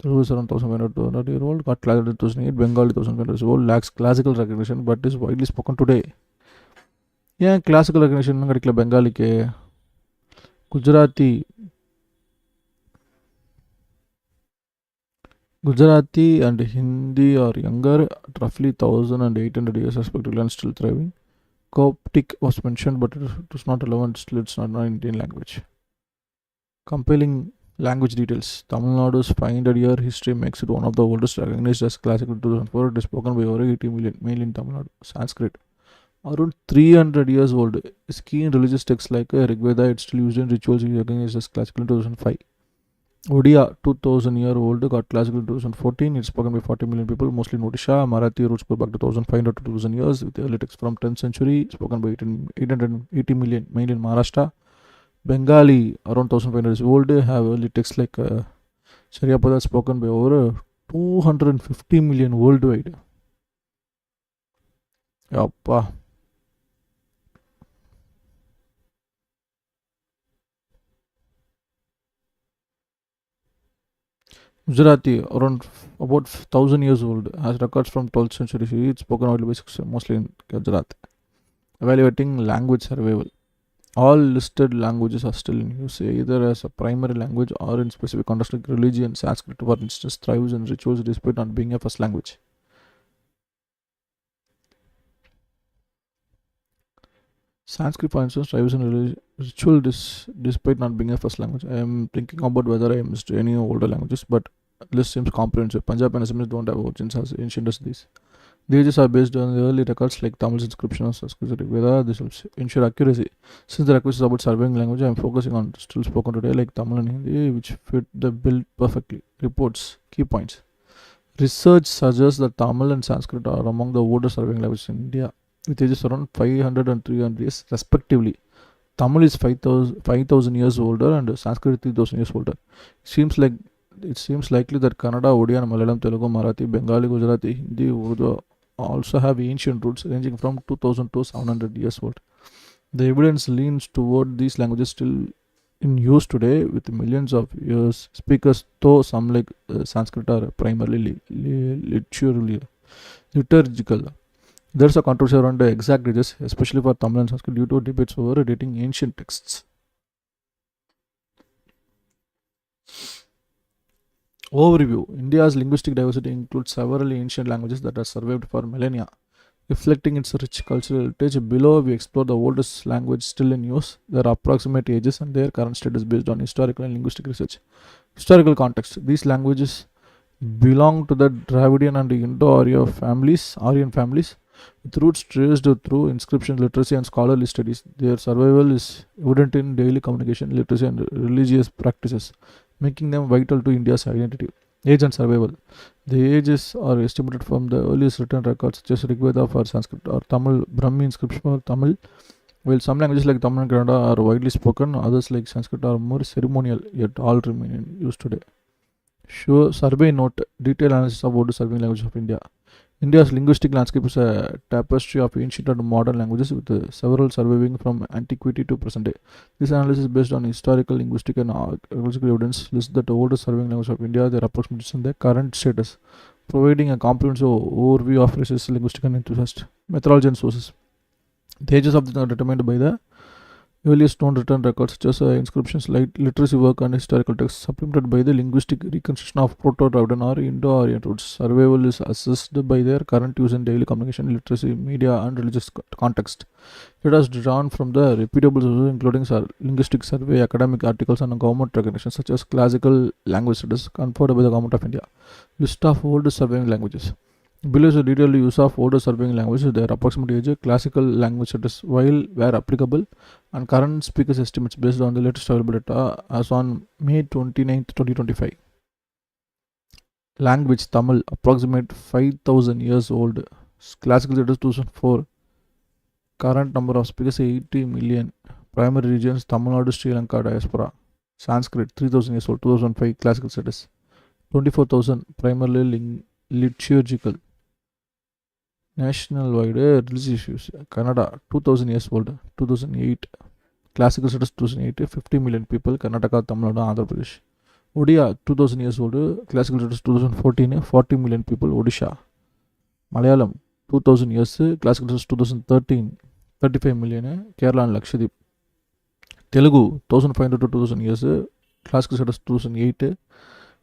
Telugu is around 1500 year old, got classified in 2008, Bengali 1500 years old, lacks classical recognition but is widely spoken today. Yeah, classical recognition கிடைக்கல பெங்காலிக்கு. Gujarati and Hindi are younger, at roughly 1800 years respectively, and still thriving. Coptic was mentioned, but it was not relevant. Still, it's not an Indian language. Compiling language details. Tamil Nadu's 500-year history makes it one of the oldest, recognized as classical in 2004. It is spoken by over 80 million, mainly in Tamil Nadu. Sanskrit, around 300 years old, is key in religious texts like Rig Veda. It's still used in rituals, recognized as classical in 2005. Odia, 2000 year old, got classical in 2014. It's spoken by 40 million people, mostly in Odisha. Marathi roots go back to 1500 to 2000 years, with early texts from 10th century, spoken by 880 million, mainly in Maharashtra. Bengali, around 1500 years old, have early texts like Charyapada, spoken by over 250 million worldwide. Yappa. Gujarati, around about 1000 years old, has records from 12th century. It's spoken only by mostly in Gujarat. Evaluating language survival. All listed languages are still in use, either as a primary language or in specific context like religion. Sanskrit, for instance, thrives in rituals despite not being a first language. Sanskrit, for instance, thrives in ritual despite not being a first language. I am thinking about whether I missed any older languages, but list seems comprehensive. Punjab and Assamese don't have origins as ancient as these. The ages are based on the early records like Tamil's inscription of Sanskrit Veda. This will ensure accuracy. Since the request is about surviving language, I am focusing on still spoken today like Tamil and Hindi, which fit the bill perfectly. Reports, key points. Research suggests that Tamil and Sanskrit are among the oldest surviving languages in India, with ages around 500 and 300 years respectively. Tamil is 5,000 years older and Sanskrit 3,000 years older. It seems likely that Kannada, Odia, Malayalam, Telugu, Marathi, Bengali, Gujarati, Hindi, Urdu also have ancient roots ranging from 2000 to 700 years old. The evidence leans toward these languages still in use today with millions of years speakers, though some like Sanskrit are primarily liturgical. There's a controversy around the exact ages, especially for Tamil and Sanskrit, due to debates over dating ancient texts. Overview. India's linguistic diversity includes several ancient languages that have survived for millennia, reflecting its rich cultural heritage. Below, we explore the oldest language still in use, their approximate ages, and their current status based on historical and linguistic research. Historical context. These languages belong to the Dravidian and Indo-Aryan families, with roots traced through inscription, literacy, and scholarly studies. Their survival is evident in daily communication, literacy, and religious practices. making them vital to India's identity. Age and survival. The ages are estimated from the earliest written records such as Rigveda for Sanskrit or Tamil, Brahmi inscription for Tamil. While some languages like Tamil and Kannada are widely spoken, others like Sanskrit are more ceremonial, yet all remain in use today. Sure, survey note, detailed analysis of Urdu surveying language of India. India's linguistic landscape is a tapestry of ancient and modern languages with several surveying from antiquity to present day. This analysis is based on historical, linguistic and archaeological evidence lists the oldest surveying language of India, their approximations and their current status, providing a comprehensive overview of research, linguistic and enthusiast. Methodology and sources. The ages of them are determined by the earliest known written records such as inscriptions, literacy work and historical texts, supplemented by the linguistic reconstruction of Proto-Dravidian or Indo-Aryan roots. Survival is assessed by their current use in daily communication, literacy, media and religious context. It is drawn from the reputable sources including linguistic survey, academic articles and government recognition such as classical language studies conferred by the Government of India. List of old surveying languages. Below is a detailed use of older surveying languages, their approximate age, classical language status, while where applicable, and current speakers estimates based on the latest available data as on May 29th, 2025. Language Tamil, approximate 5,000 years old. Classical status 2004. Current number of speakers 80 million. Primary regions Tamil Nadu, Sri Lanka, diaspora. Sanskrit 3,000 years old, 2005. Classical status 24,000. Primarily liturgical. National wide religious issues. Kannada 2000 years old, 2008. Classical status 2008. 50 million people. Karnataka, Tamil Nadu, Andhra Pradesh. Odia 2000 years old. Classical status 2014. 40 million people. Odisha. Malayalam 2000 years. Classical status 2013. 35 million. Kerala and Lakshadweep. Telugu 1500 to 2000 years. Classical status 2008.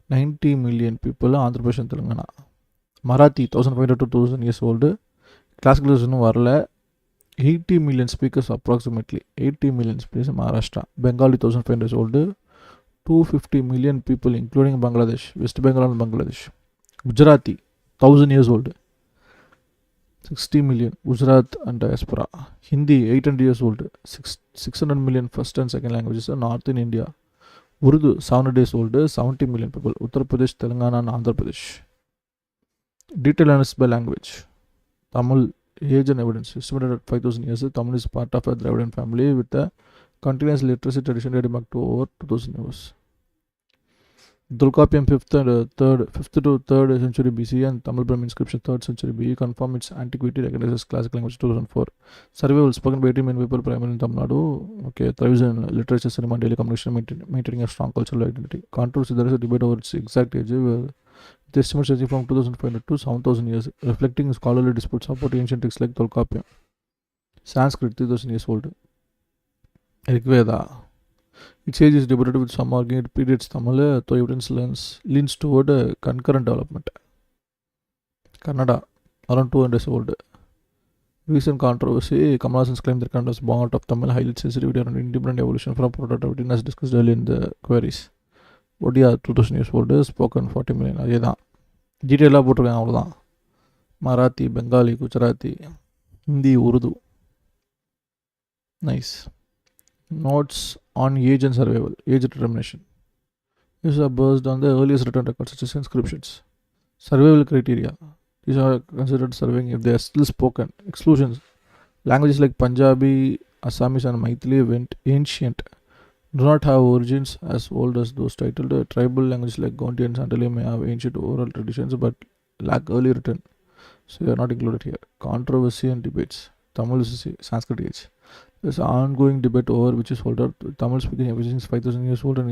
90 million people. Andhra Pradesh and Telangana. Marathi 1500 to 2000 years old. Classical status இன்னும் வரல. 80 million speakers approximately. 80 million speakers in Maharashtra. Bengali 1500 years old. 250 million people including Bangladesh, West Bengal and Bangladesh. Gujarati 1000 years old. 60 million. Gujarat and diaspora. Hindi 800 years old. 600 million first and second languages in North in India. Urdu 700 years old. 70 million people. Uttar Pradesh, Telangana and Andhra Pradesh. Detailed analysis by language. Tamil, age and evidence. Estimated at 5,000 years. Tamil is part of a Dravidian family with a continuous literacy tradition dating back to over 2,000 years. Dulkapiam 5th to 3rd century BC and Tamil Brahmi inscription 3rd century BE confirm its antiquity, recognizes classical language 2004. Survival spoken by 80 million people primarily in Tamil Nadu. Okay, thrives in literature, cinema, daily communication, maintaining a strong cultural identity. Controversy, there is a debate over its exact age. The estimates ranging from 2,500 to 7,000 years, reflecting scholarly disputes about ancient texts like Tolkappiyam. Sanskrit 3,000 years old. Rigveda. Its age is debated with some arguing it predates Tamil, though evidence leans toward concurrent development. Kannada, around 200 years old. Recent controversy, Kamal Hassan's claim that Kannada was born out of Tamil highlights sensitivity around independent evolution from Proto-Dravidian as discussed earlier in the queries. Odia 2000 years old, spoken 40 million. அதே தான் டீட்டெயிலாக போட்டிருக்காங்க, அவ்வளோதான். Marathi, Bengali, Gujarati, Hindi, Urdu. Nice. Notes on age and survival. Age determination. These are based on the earliest written records such as inscriptions. Survival criteria. These are considered surveying if they are still spoken. Exclusions. Languages like Punjabi, Assamese and Maithili went ancient. Do not have origins as old as those titled. Tribal languages like Gonti and Santali may have ancient oral traditions but lack early written, so they are not included here. Controversy and debates. Tamil is Sanskrit age. There is ongoing debate over which is older. Tamil speaking everything is 5,000 years old and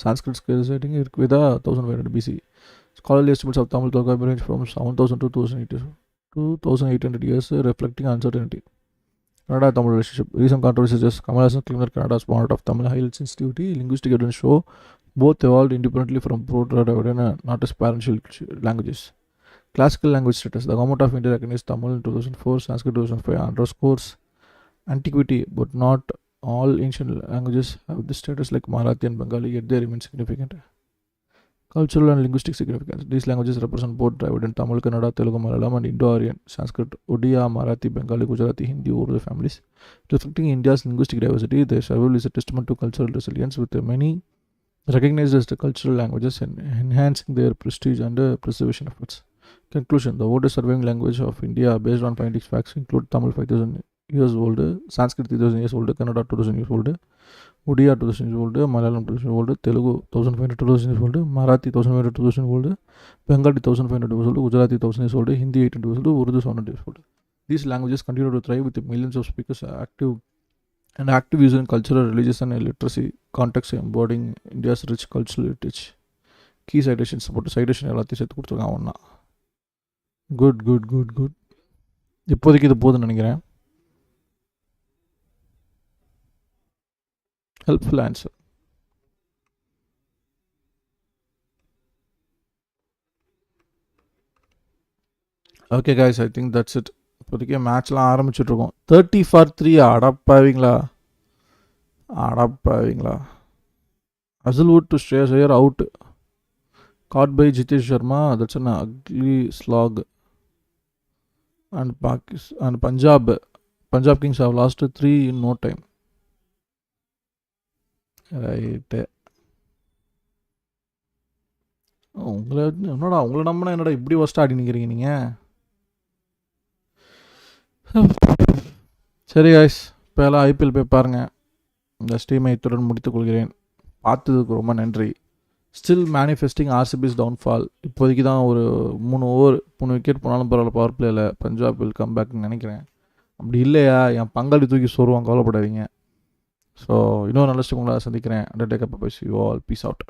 Sanskrit citing Rigveda 1500 BC. Scholarly estimates of Tamil Tolkappiyam range from 7,000 to 2,800 years, reflecting uncertainty. Kannada Tamil relationship. Recent controversies such as Kamal Hassan claimed that Kannada is born out of Tamil highlight sensitivity. Linguistic evidence show both evolved independently from Proto-Dravidian and not as parental languages. Classical language status. The Government of India recognized Tamil in 2004, Sanskrit 2005 underscores antiquity, but not all ancient languages have this status like Marathi and Bengali, yet they remain significant. Cultural and linguistic significance. These languages represent both Dravidian, Tamil, Kannada, Telugu, Malayalam and Indo-Aryan, Sanskrit, Odia, Marathi, Bengali, Gujarati, Hindi, Urdu families. Reflecting India's linguistic diversity, their survival is a testament to cultural resilience with many recognized as the cultural languages and enhancing their prestige and preservation efforts. Conclusion: the oldest surviving language of India based on phonetics facts include Tamil 5000 years old, Sanskrit 3000 years old, Kannada 2000 years old, Odia 2000 years old, Malayalam 2000 years old, Telugu 1500 2000 years old, Marathi 1500 2000 years old, Bengali 1500 years old, Gujarati 1000 years old, Hindi 800 years old, Urdu 700 years old. These languages continue to thrive with millions of speakers active use in cultural, religious and literacy context embodying India's rich cultural heritage. Key citations support citation எல்லாத்தையும் சேர்த்து கொடுத்துருக்கான் ஒன்றா. Good good good good. இப்போதைக்கு இது போதுன்னு நினைக்கிறேன். Helpful answer. Okay guys, I think that's it. இப்போதைக்கு மேட்ச்லாம் ஆரம்பிச்சுட்ருக்கோம். 30 for 3 அடப்பாவீங்களா? Hazelwood to Shreyas Iyer out. Caught by Jitesh Sharma. That's an ugly slog. And Punjab Kings have lost 3 in no time. Right. உங்களை நம்பினா என்னடா இப்படி worst ஆடி நிற்கிறீங்க நீங்கள்? சரி guys, இப்போ எல்லாம் ஐபிஎல் போய் பாருங்கள். இந்த ஸ்ட்ரீமை இத்துடன் முடித்துக் கொள்கிறேன். பார்த்ததுக்கு ரொம்ப நன்றி. Still manifesting RCB's downfall. இப்போதைக்கு தான் ஒரு 3 விக்கெட் போனாலும் பரவாயில்ல பவர் பிளேயில் பஞ்சாப் வில் கம் பேக்னு நினைக்கிறேன். அப்படி இல்லையா என் பங்காளி தூக்கி சொருவான், கவலைப்படாதீங்க. ஸோ இன்னொரு நல்ல ஸ்ட்ரீம் உங்களை சந்திக்கிறேன். அண்டர்டேக் அப்போ bye you all. Peace out.